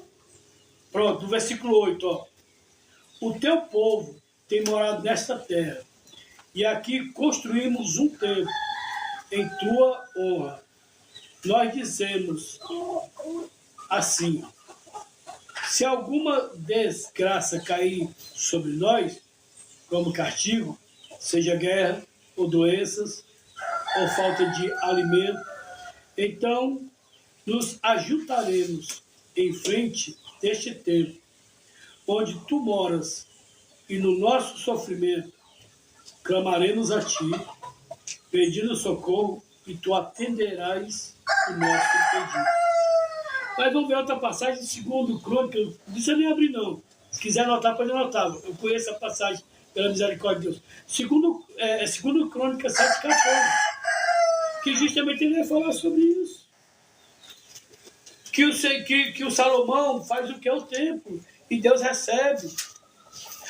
pronto, no versículo 8, ó, o teu povo tem morado nesta terra, e aqui construímos um templo em tua honra. Nós dizemos assim, se alguma desgraça cair sobre nós, como castigo, seja guerra ou doenças, ou falta de alimento, então nos ajuntaremos em frente deste templo, onde tu moras, e no nosso sofrimento clamaremos a ti, pedindo socorro, e tu atenderás o nosso pedido. Mas vamos ver outra passagem, 2 Crônicas, não precisa nem abrir não, se quiser anotar, pode anotar, eu conheço a passagem pela misericórdia de Deus. 2 Crônicas 7,14, que justamente ele vai falar sobre isso. Que o Salomão faz o que é o templo, e Deus recebe.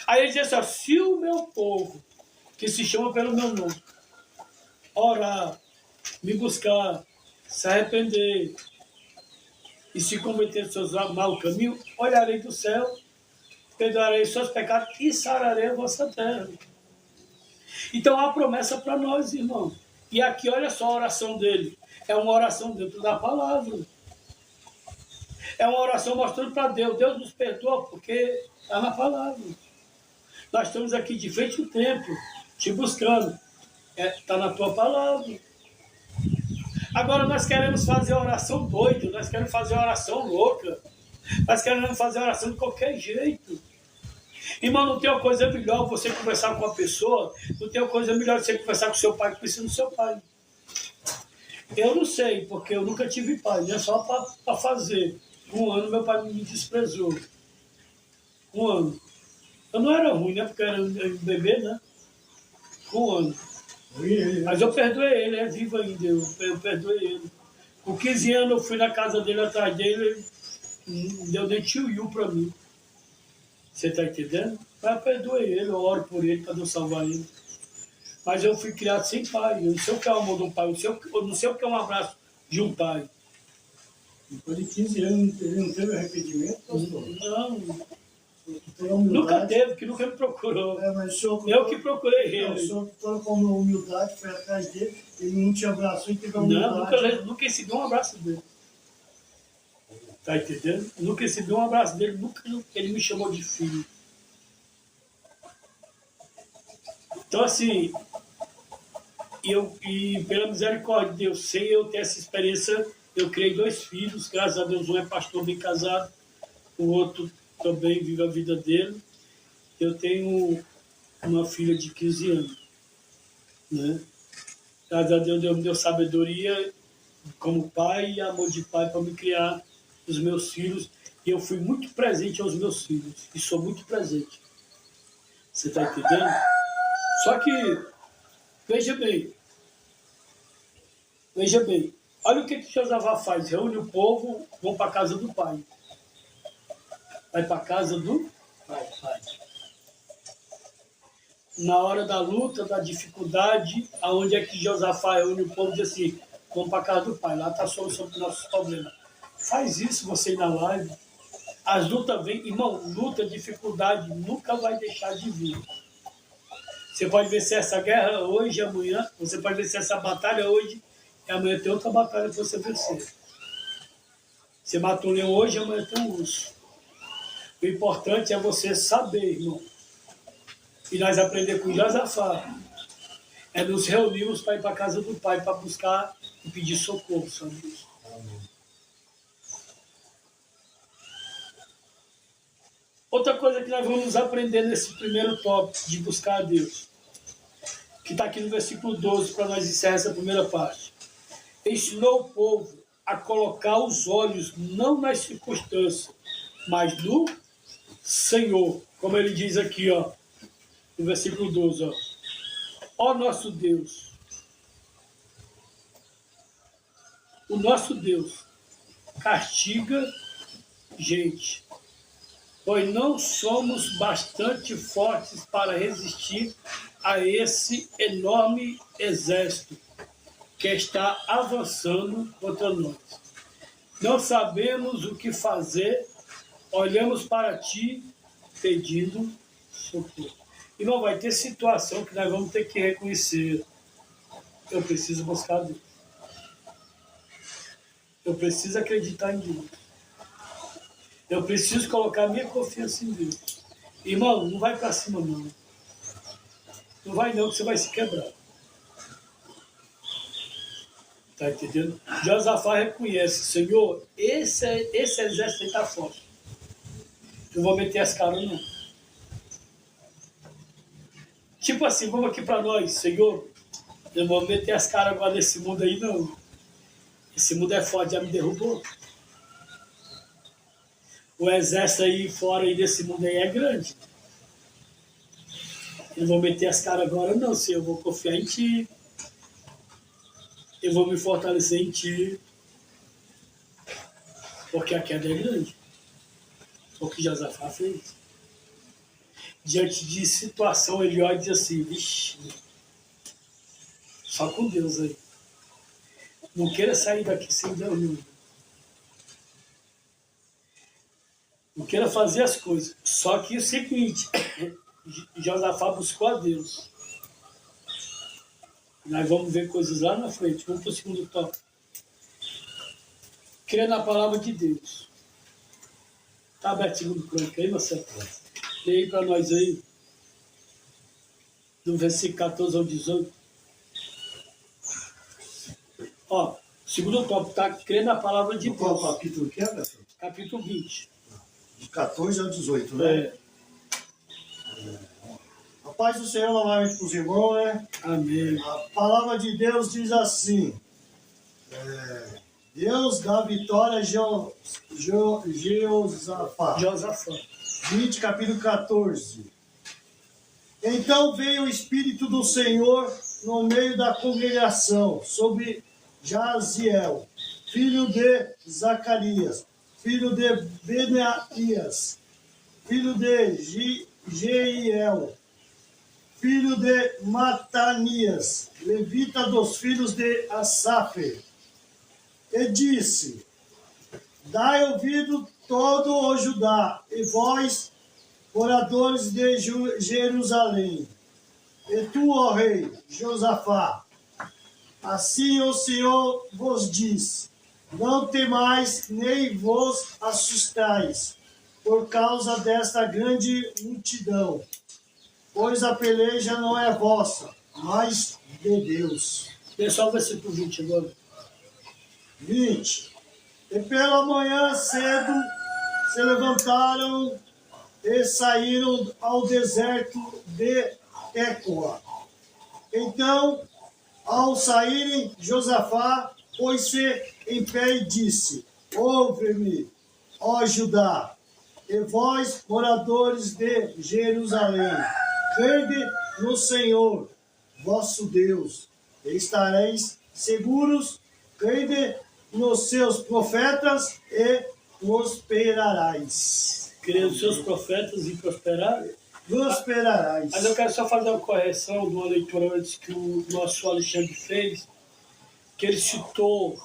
Aí ele diz assim, se o meu povo, que se chama pelo meu nome, orar, me buscar, se arrepender e se converter dos seus maus caminhos, olharei do céu, perdoarei os seus pecados e sararei a vossa terra. Então há promessa para nós, irmão. E aqui, olha só a oração dele. É uma oração dentro da palavra. É uma oração mostrando para Deus. Deus nos perdoa porque está na palavra. Nós estamos aqui de frente ao templo, te buscando. Está na tua palavra. Agora nós queremos fazer oração doida, nós queremos fazer oração louca, nós queremos fazer oração de qualquer jeito. Irmão, não tem uma coisa melhor você conversar com a pessoa, não tem uma coisa melhor você conversar com o seu pai que precisa do seu pai. Eu não sei, porque eu nunca tive pai, né? Só para fazer. Um ano meu pai me desprezou. Um ano. Eu não era ruim, né? Porque eu era um bebê, né? Um ano. Mas eu perdoei ele, é vivo ainda, eu perdoei ele. Com 15 anos eu fui na casa dele, atrás dele, ele não deu nem tio para mim. Você está entendendo? Mas eu perdoei ele, eu oro por ele para Deus salvar ele. Mas eu fui criado sem pai, eu não sei o que é o amor de um pai, eu não sei o que é um abraço de um pai. Depois de 15 anos, ele não teve arrependimento, pastor? Não, nunca teve, que nunca me procurou. Mas o senhor, Eu que procurei ele. o senhor colocou uma humildade, foi atrás dele, ele não te abraçou e teve a humildade. Não, nunca recebi um abraço dele. Tá entendendo? Eu nunca recebi um abraço dele, nunca ele me chamou de filho. Então, assim, e pela misericórdia de Deus, sem eu ter essa experiência, eu criei 2 filhos, graças a Deus, um é pastor bem casado, o outro também vive a vida dele. Eu tenho uma filha de 15 anos, né? Graças a Deus, Deus me deu sabedoria como pai e amor de pai para me criar os meus filhos. E eu fui muito presente aos meus filhos, e sou muito presente. Você está entendendo? Só que, veja bem, olha o que Josafá faz. Reúne o povo, vão para a casa do pai. Vai para a casa do pai. Na hora da luta, da dificuldade, aonde é que Josafá reúne o povo e diz assim, vamos para a casa do pai, lá está a solução para os nossos problemas. Faz isso você ir na live. As lutas vêm, irmão, luta, dificuldade nunca vai deixar de vir. Você pode vencer essa guerra hoje, amanhã, você pode vencer essa batalha hoje, e amanhã tem outra batalha para você vencer. Você mata um leão hoje, amanhã tem um urso. O importante é você saber, irmão. E nós aprendemos com Josafá. É nos reunirmos para ir para a casa do pai, para buscar e pedir socorro, sabe isso? Outra coisa que nós vamos aprender nesse primeiro tópico de buscar a Deus, que está aqui no versículo 12, para nós encerrar essa primeira parte. Ensinou o povo a colocar os olhos não nas circunstâncias, mas no Senhor. Como ele diz aqui, ó, no versículo 12. Ó nosso Deus, o nosso Deus castiga gente, pois não somos bastante fortes para resistir a esse enorme exército que está avançando contra nós. Não sabemos o que fazer, olhamos para ti pedindo socorro. Irmão, vai ter situação que nós vamos ter que reconhecer. Eu preciso buscar Deus. Eu preciso acreditar em Deus. Eu preciso colocar minha confiança em Deus. Irmão, não vai para cima não. Não vai não, que você vai se quebrar. Tá entendendo? Josafá reconhece, Senhor, esse exército aí está forte. Eu vou meter as caras não. Tipo assim, vamos aqui para nós, Senhor, eu vou meter as caras agora nesse mundo aí não. Esse mundo é forte, já me derrubou. O exército aí fora aí desse mundo aí é grande. Eu não vou meter as caras agora não, Senhor, eu vou confiar em Ti. Eu vou me fortalecer em Ti. Porque a queda é grande. Foi o que Josafá fez. Diante de situação, ele olha e diz assim, vixe, só com Deus aí. Não queira sair daqui sem Deus não. Não queira fazer as coisas. Só que é o seguinte, Josafá buscou a Deus. Nós vamos ver coisas lá na frente. Vamos para o segundo tópico. Crer na palavra de Deus. Está aberto o segundo crônica aí, Marcelo? Leia aí para nós aí. do versículo 14 ao 18. Ó, segundo tópico, está crendo na palavra de Qual Deus. capítulo que é, pastor? Capítulo 20. De 14 ao 18, né? É, A paz do Senhor novamente para os irmãos, né? amém. A palavra de Deus diz assim: Deus dá vitória a Jeosafá. Josafá. 20, capítulo 14. Então veio o Espírito do Senhor no meio da congregação sobre Jaziel, filho de Zacarias, filho de Benaias, filho de Jeiel, filho de Matanias, levita dos filhos de Asaf, e disse: Dai ouvido todo o Judá, e vós, moradores de Jerusalém, e tu, ó rei Josafá, assim o Senhor vos diz: não temais nem vos assustais por causa desta grande multidão, pois a peleja não é vossa, mas de Deus. Lê só o versículo 20 agora. 20. E pela manhã cedo se levantaram e saíram ao deserto de Tecoa. Então, ao saírem, Josafá pôs-se em pé e disse: ouve-me, ó Judá, e vós, moradores de Jerusalém, crede no Senhor, vosso Deus, e estareis seguros, crede nos seus profetas e prosperarais. Crer nos seus profetas e prosperar. Prosperarais. Mas eu quero só fazer uma correção de uma leitura antes que o nosso Alexandre fez, que ele citou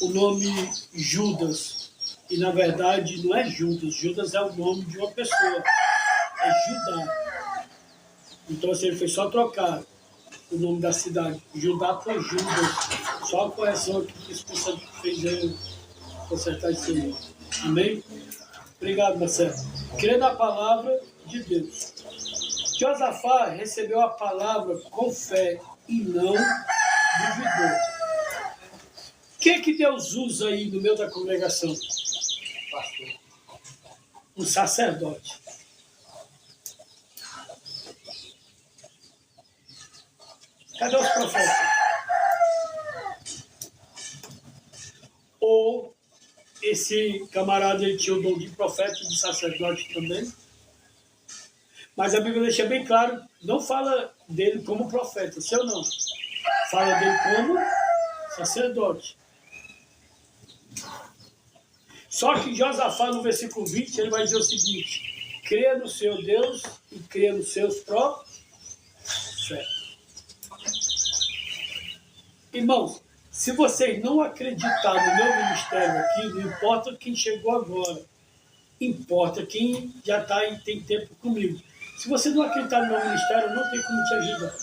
o nome Judas. E na verdade não é Judas. Judas é o nome de uma pessoa. É Judá. Então assim, ele fez só trocar o nome da cidade. Judá por Judas. Só a correção aqui que o Espírito Santo fez eu consertar isso aí. Amém? Obrigado, Marcelo. Crê na palavra de Deus. Josafá recebeu a palavra com fé e não duvidou. O que Deus usa aí no meio da congregação? Pastor. Um sacerdote. Cadê os profetas? Ou esse camarada ele tinha o dom de profeta e de sacerdote também? Mas a Bíblia deixa bem claro, não fala dele como profeta, sim ou não? Fala dele como sacerdote. Só que Josafá, no versículo 20, ele vai dizer o seguinte: creia no seu Deus e creia nos seus profetas. Irmãos, se vocês não acreditarem no meu ministério aqui, não importa quem chegou agora, importa quem já tem tempo comigo. Se você não acreditar no meu ministério, não tem como te ajudar.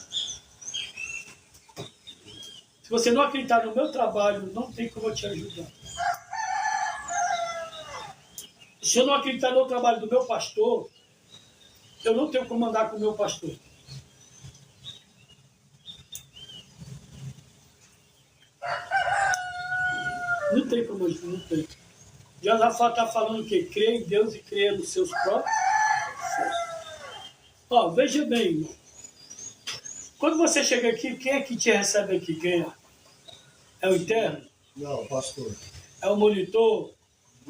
Se você não acreditar no meu trabalho, não tem como eu te ajudar. Se eu não acreditar no trabalho do meu pastor, eu não tenho como andar com o meu pastor. Não tem como, não tem. Josafá está falando o quê? Crê em Deus e crê nos seus próprios. Ó, veja bem, irmão. Quando você chega aqui, quem é que te recebe aqui? Quem é? É o interno? Não, pastor. É o monitor?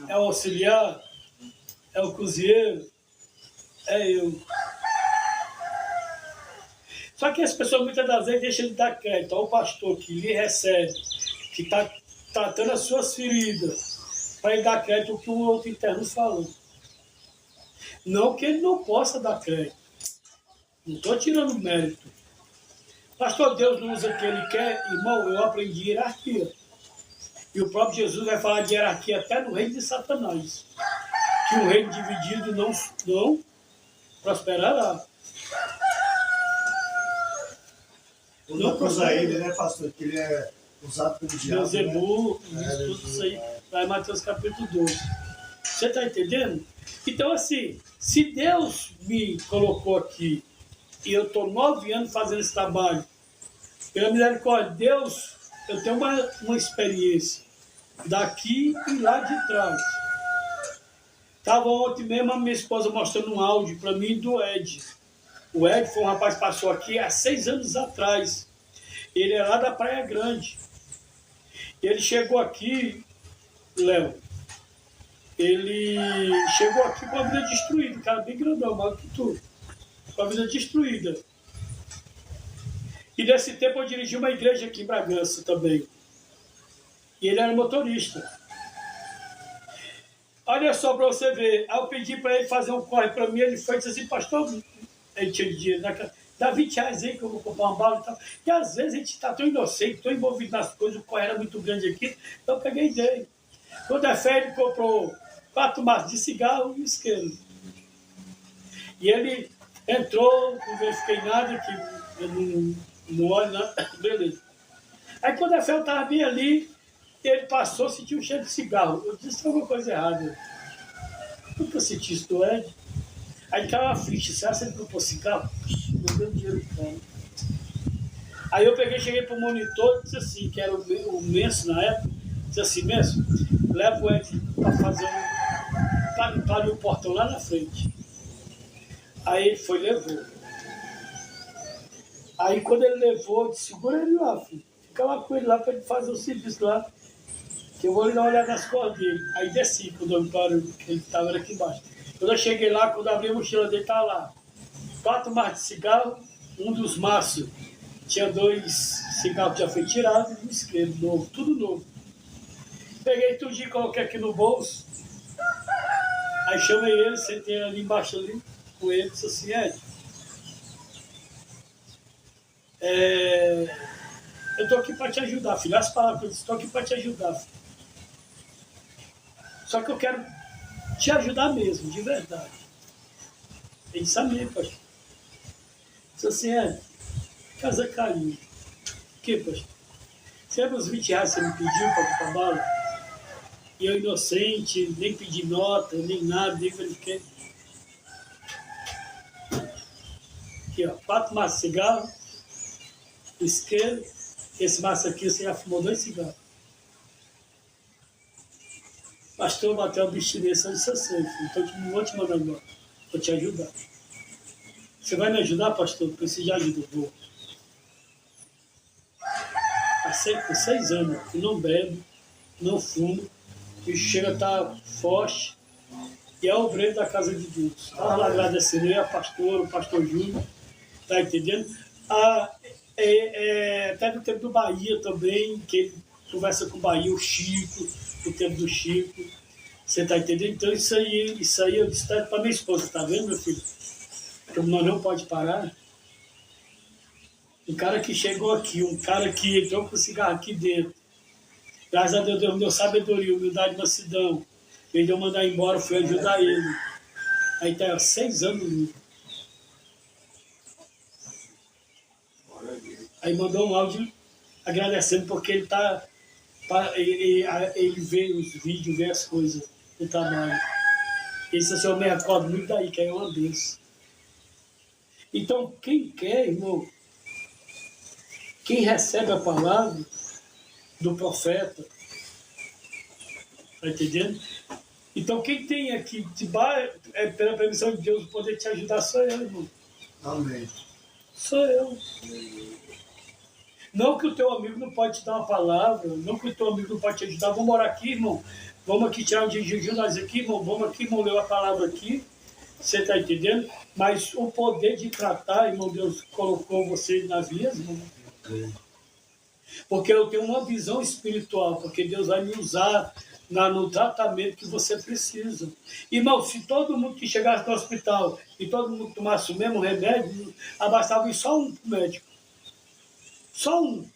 É o auxiliar? É o cozinheiro? É eu. Só que as pessoas muitas das vezes deixam de dar crédito ao pastor que lhe recebe, que está tratando as suas feridas, para ele dar crédito ao que o outro interno falou. Não que ele não possa dar crédito. Não estou tirando mérito. Pastor, Deus não usa o que ele quer. Irmão, eu aprendi hierarquia. E o próprio Jesus vai falar de hierarquia até no reino de Satanás. Que o reino dividido não prosperará. Não usa ele, né, pastor? Que ele é usado pelo diabo. Beuzebu, Né? tudo isso aí. Vai em Mateus capítulo 12. Você está entendendo? Então, assim, se Deus me colocou aqui E eu estou 9 anos fazendo esse trabalho. Pela misericórdia de Deus, eu tenho uma experiência daqui e lá de trás. Estava ontem mesmo a minha esposa mostrando um áudio para mim do Ed. O Ed foi um rapaz que passou aqui há 6 anos atrás. Ele é lá da Praia Grande. Ele chegou aqui, Léo, ele chegou aqui com a vida destruída, cara bem grandão, maior que tu, com a vida destruída. E nesse tempo eu dirigi uma igreja aqui em Bragança também. E ele era motorista. Olha só para você ver, aí eu pedi para ele fazer um corre para mim, ele foi e disse assim, pastor, ele tinha dinheiro, né? Dá 20 reais aí que eu vou comprar uma bala e tal. E às vezes a gente está tão inocente, tão envolvido nas coisas, o corre era muito grande aqui, então eu peguei e dei. Quando é fé, ele comprou 4 maços de cigarro e isqueiro. E ele entrou, não verifiquei nada, que eu não olho nada, beleza. Aí quando a fé eu estava bem ali, ele passou, sentiu um cheiro de cigarro. Eu disse alguma coisa errada. Por que eu senti isso do Ed? Aí caiu uma ficha, será que ele comprou cigarro? Não deu dinheiro de cara. Aí eu peguei, cheguei para o monitor e disse assim, que era o Menso na época, disse assim, Menso, leva o Ed para fazer para o portão lá na frente. Aí ele foi e levou. Aí quando ele levou, eu disse, segura ele lá, filho. Fica lá com ele lá para ele fazer o serviço lá. Que eu vou lhe dar uma olhada nas costas dele. Aí desci, quando eu parei, ele estava aqui embaixo. Quando eu cheguei lá, quando eu abri a mochila dele, estava lá. 4 maços de cigarro, um dos maços tinha 2 cigarros que já foi tirado e um isqueiro novo, tudo novo. Peguei tudo e coloquei aqui no bolso. Aí chamei ele, sentei ali embaixo ali com ele, disse assim, Ed, eu estou aqui para te ajudar, filho. As palavras que eu disse, estou aqui para te ajudar, filho. Só que eu quero te ajudar mesmo, de verdade. Ele disse, amém, pastor. Disse assim, casa caiu. O que, pastor? Você lembra os 20 reais que você me pediu para comprar bala? E eu inocente, nem pedi nota, nem nada, nem verifiquei. Aqui, ó, 4 maços de cigarro, isqueiro. Esse maço aqui você já fumou 2 cigarros. Pastor, bateu a abstinência de seu sangue, então não vou te mandar embora, vou te ajudar. Você vai me ajudar, pastor? Eu preciso de ajuda, vou. Passei por 6 anos, e não bebe, não fumo, e chega a estar forte, e é obreiro da casa de Deus. Estava lá agradecendo eu, a pastora, o pastor Júnior, tá entendendo? Até no tempo do Bahia também, que ele conversa com o Bahia, o Chico, o tempo do Chico, você tá entendendo? Então isso aí eu disse para minha esposa, tá vendo, meu filho? Que nós não pode parar. Um cara que chegou aqui, um cara que entrou com o cigarro aqui dentro, graças a Deus, Deus me deu sabedoria, humildade, mansidão, ele deu mandar embora, fui ajudar ele. Aí tá 6 anos. Aí mandou um áudio agradecendo porque ele tá. Ele vê os vídeos, vê as coisas do trabalho. Esse assim, eu me recordo muito daí, que é uma benção. Então, quem quer, irmão, quem recebe a palavra do profeta, tá entendendo? Então, quem tem aqui, pela permissão de Deus, poder te ajudar, sou eu, irmão. Amém. Sou eu. Não que o teu amigo não pode te dar uma palavra, não que o teu amigo não pode te ajudar. Vamos orar aqui, irmão. Vamos aqui tirar um dia de jejum, nós aqui, irmão. Vamos aqui, irmão, ler a palavra aqui. Você está entendendo? Mas o poder de tratar, irmão, Deus colocou você nas vias, irmão. Porque eu tenho uma visão espiritual, porque Deus vai me usar no tratamento que você precisa. Irmão, se todo mundo que chegasse no hospital e todo mundo tomasse o mesmo remédio, abastava só um médico. Só um.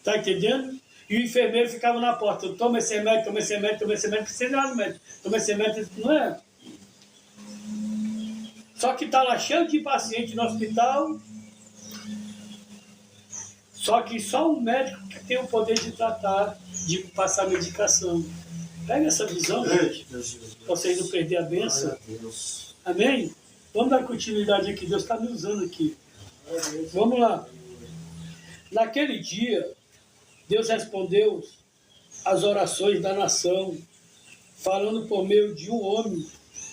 Tá entendendo? E o enfermeiro ficava na porta. Toma esse remédio, toma esse remédio, toma esse remédio. Precisa ir lá no médico. Toma esse remédio. Não é? Só que tá lá cheio de paciente no hospital. Só que só um médico que tem o poder de tratar, de passar medicação. Pega essa visão, gente. Vocês não perderem a bênção. Amém? Vamos dar continuidade aqui, Deus está me usando aqui. Vamos lá. Naquele dia, Deus respondeu às orações da nação, falando por meio de um homem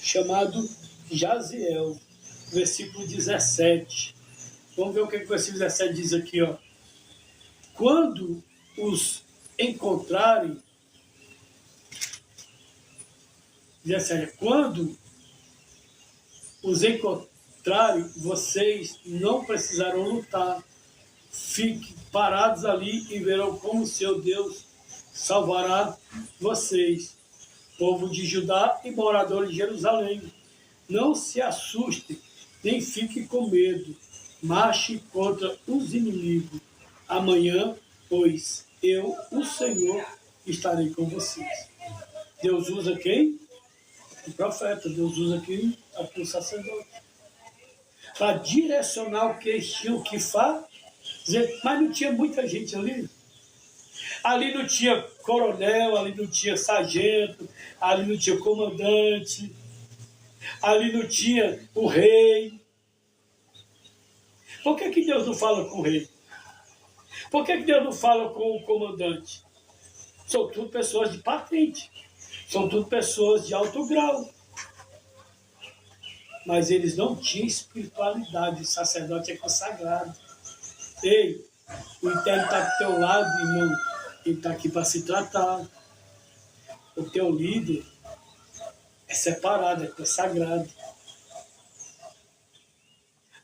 chamado Jaziel. Versículo 17. Vamos ver o que o versículo 17 diz aqui, ó. Quando os encontrarem, 17, quando os encontrarem, vocês não precisarão lutar. Fiquem parados ali e verão como seu Deus salvará vocês, povo de Judá e moradores de Jerusalém. Não se assustem, nem fiquem com medo. Marche contra os inimigos. Amanhã, pois, eu, o Senhor, estarei com vocês. Deus usa quem? O profeta. Deus usa quem? O sacerdote. Para direcionar o que eles tinham que fazer. Mas não tinha muita gente ali. Ali não tinha coronel, ali não tinha sargento, ali não tinha comandante, ali não tinha o rei. Por que Deus não fala com o rei? Por que Deus não fala com o comandante? São tudo pessoas de patente. São tudo pessoas de alto grau. Mas eles não tinham espiritualidade. O sacerdote é consagrado. Ei, o interno está do teu lado, irmão. Ele está aqui para se tratar. O teu líder é separado, é consagrado.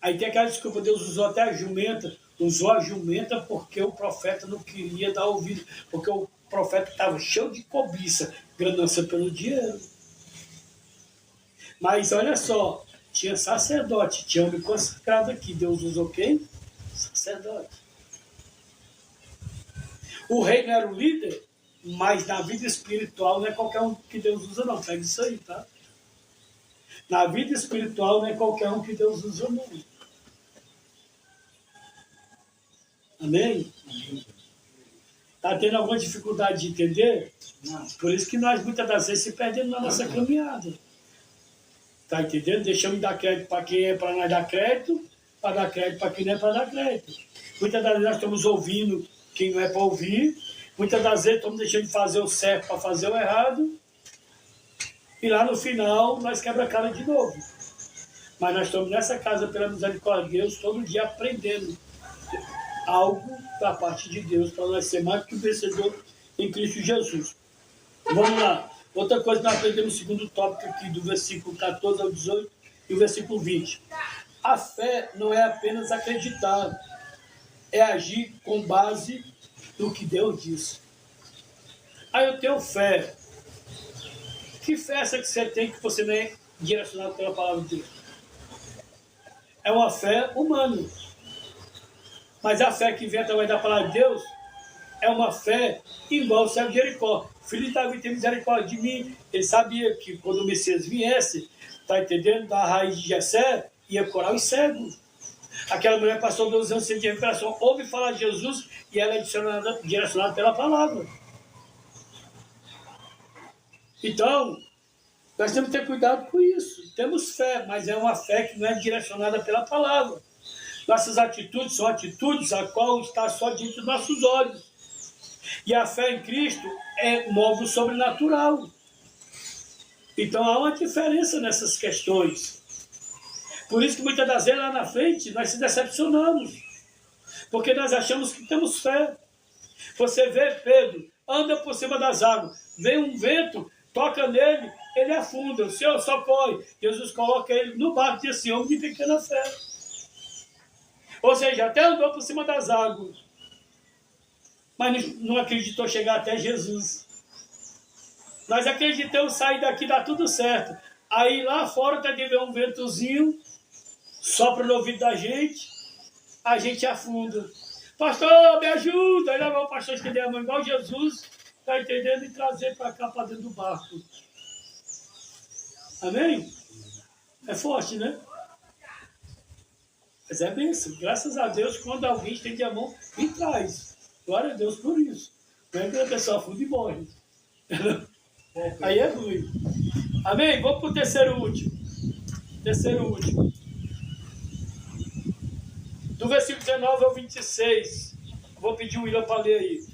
Aí tem aquela desculpa, Deus usou até a jumenta. Usou a jumenta porque o profeta não queria dar ouvido. Porque o profeta estava cheio de cobiça, ganância pelo dinheiro. Mas olha só, tinha sacerdote, tinha homem consagrado aqui. Deus usou quem? Sacerdote. O rei não era o líder, mas na vida espiritual não é qualquer um que Deus usa, não. Pega isso aí, tá? Na vida espiritual não é qualquer um que Deus usa, não. Amém? Está tendo alguma dificuldade de entender? Não. Por isso que nós muitas das vezes se perdemos na nossa caminhada. Está entendendo? Deixamos de dar crédito para quem é para nós dar crédito, para dar crédito para quem não é para dar crédito. Muitas das vezes nós estamos ouvindo quem não é para ouvir. Muitas das vezes estamos deixando de fazer o certo para fazer o errado. E lá no final nós quebra a cara de novo. Mas nós estamos nessa casa pela misericórdia de Deus todo dia aprendendo algo da parte de Deus para nós ser mais que vencedor em Cristo Jesus. Vamos lá. Outra coisa que nós aprendemos no segundo tópico aqui, do versículo 14 ao 18 e o versículo 20. A fé não é apenas acreditar, é agir com base no que Deus disse. Aí eu tenho fé. Que fé é essa que você tem que você não é direcionado pela palavra de Deus? É uma fé humana. Mas a fé que vem através da palavra de Deus é uma fé igual o servo de Jericó. O filho de Davi tem misericórdia de mim. Ele sabia que quando o Messias viesse, está entendendo, da raiz de Jessé, ia curar os cegos. Aquela mulher passou 12 anos sem recuperação, ouve falar de Jesus e ela é direcionada pela palavra. Então, nós temos que ter cuidado com isso. Temos fé, mas é uma fé que não é direcionada pela palavra. Nossas atitudes são atitudes a qual está só diante dos nossos olhos. E a fé em Cristo move o sobrenatural. Então há uma diferença nessas questões. Por isso que muitas das vezes lá na frente nós se decepcionamos. Porque nós achamos que temos fé. Você vê Pedro, anda por cima das águas, vem um vento, toca nele, ele afunda, o Senhor socorre. Jesus coloca ele no barco e diz assim, homem de pequena fé. Ou seja, até andou por cima das águas, mas não acreditou chegar até Jesus. Nós acreditamos sair daqui, dá tudo certo. Aí lá fora está de ver um ventozinho, sopra no ouvido da gente, a gente afunda. Pastor, me ajuda! Aí lá vai o pastor estender a mão igual Jesus, está entendendo? E trazer para cá, para dentro do barco. Amém? É forte, né? Mas é bênção. Graças a Deus, quando alguém estende a mão e traz. Glória a Deus por isso. Não é que a pessoa afunda e morre. Aí é ruim. Amém? Vamos para o terceiro e último. terceiro e último. Do versículo 19 ao 26. Vou pedir o William para ler aí.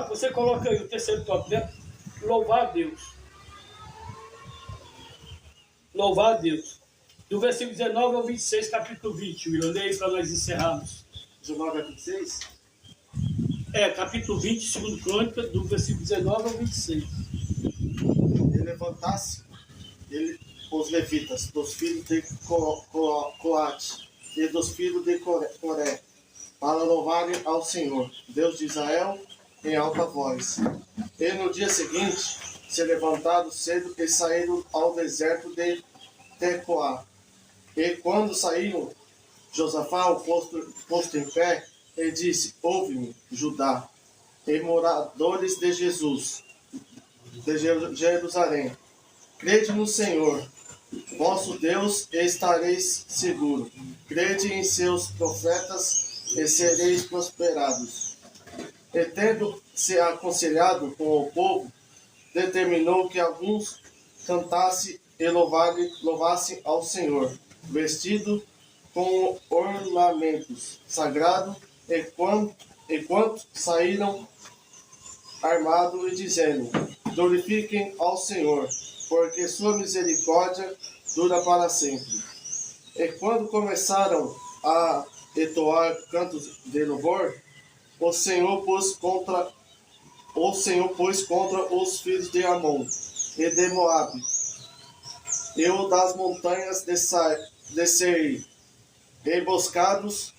Você coloca aí o terceiro tópico, né? Louvar a Deus. Louvar a Deus. Do versículo 19 ao 26, capítulo 20. William, lê aí para nós encerrarmos. 19 a 26? Capítulo 20, 2 Crônica, do versículo 19 ao 26. Ele levantasse os levitas, dos filhos de Coate e dos filhos de Coré, para louvarem ao Senhor, Deus de Israel, em alta voz. E no dia seguinte, se levantaram cedo e saíram ao deserto de Tecoá. E quando saíram, Josafá, o posto em pé, e disse: ouve-me, Judá, e moradores de Jerusalém, crede no Senhor, vosso Deus, e estareis seguro. Crede em seus profetas, e sereis prosperados. E tendo se aconselhado com o povo, determinou que alguns cantassem e louvassem ao Senhor, vestido com ornamentos sagrados, enquanto saíram armados e dizendo: glorifiquem ao Senhor, porque sua misericórdia dura para sempre. E quando começaram a entoar cantos de louvor, o Senhor pôs contra os filhos de Amon e de Moabe, e o das montanhas de Seir, emboscadas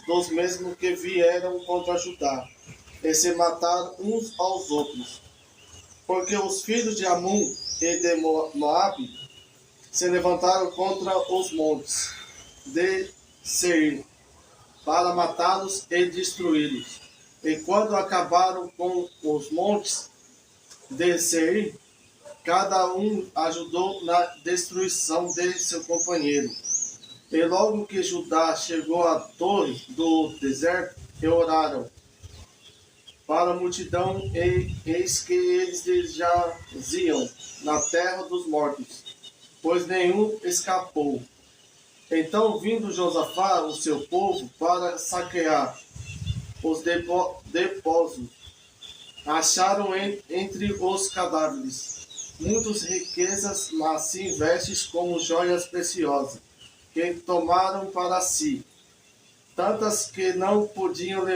dos mesmos que vieram contra Judá, e se mataram uns aos outros. Porque os filhos de Amon e de Moabe se levantaram contra os montes de Seir, para matá-los e destruí-los. E quando acabaram com os montes de Seir, cada um ajudou na destruição de seu companheiro. E logo que Judá chegou à torre do deserto, e oraram para a multidão, e eis que eles jaziam na terra dos mortos, pois nenhum escapou. Então, vindo Josafá, o seu povo, para saquear os depósitos, acharam entre os cadáveres muitas riquezas, mas sim vestes como joias preciosas, que tomaram para si, tantas que não podiam levar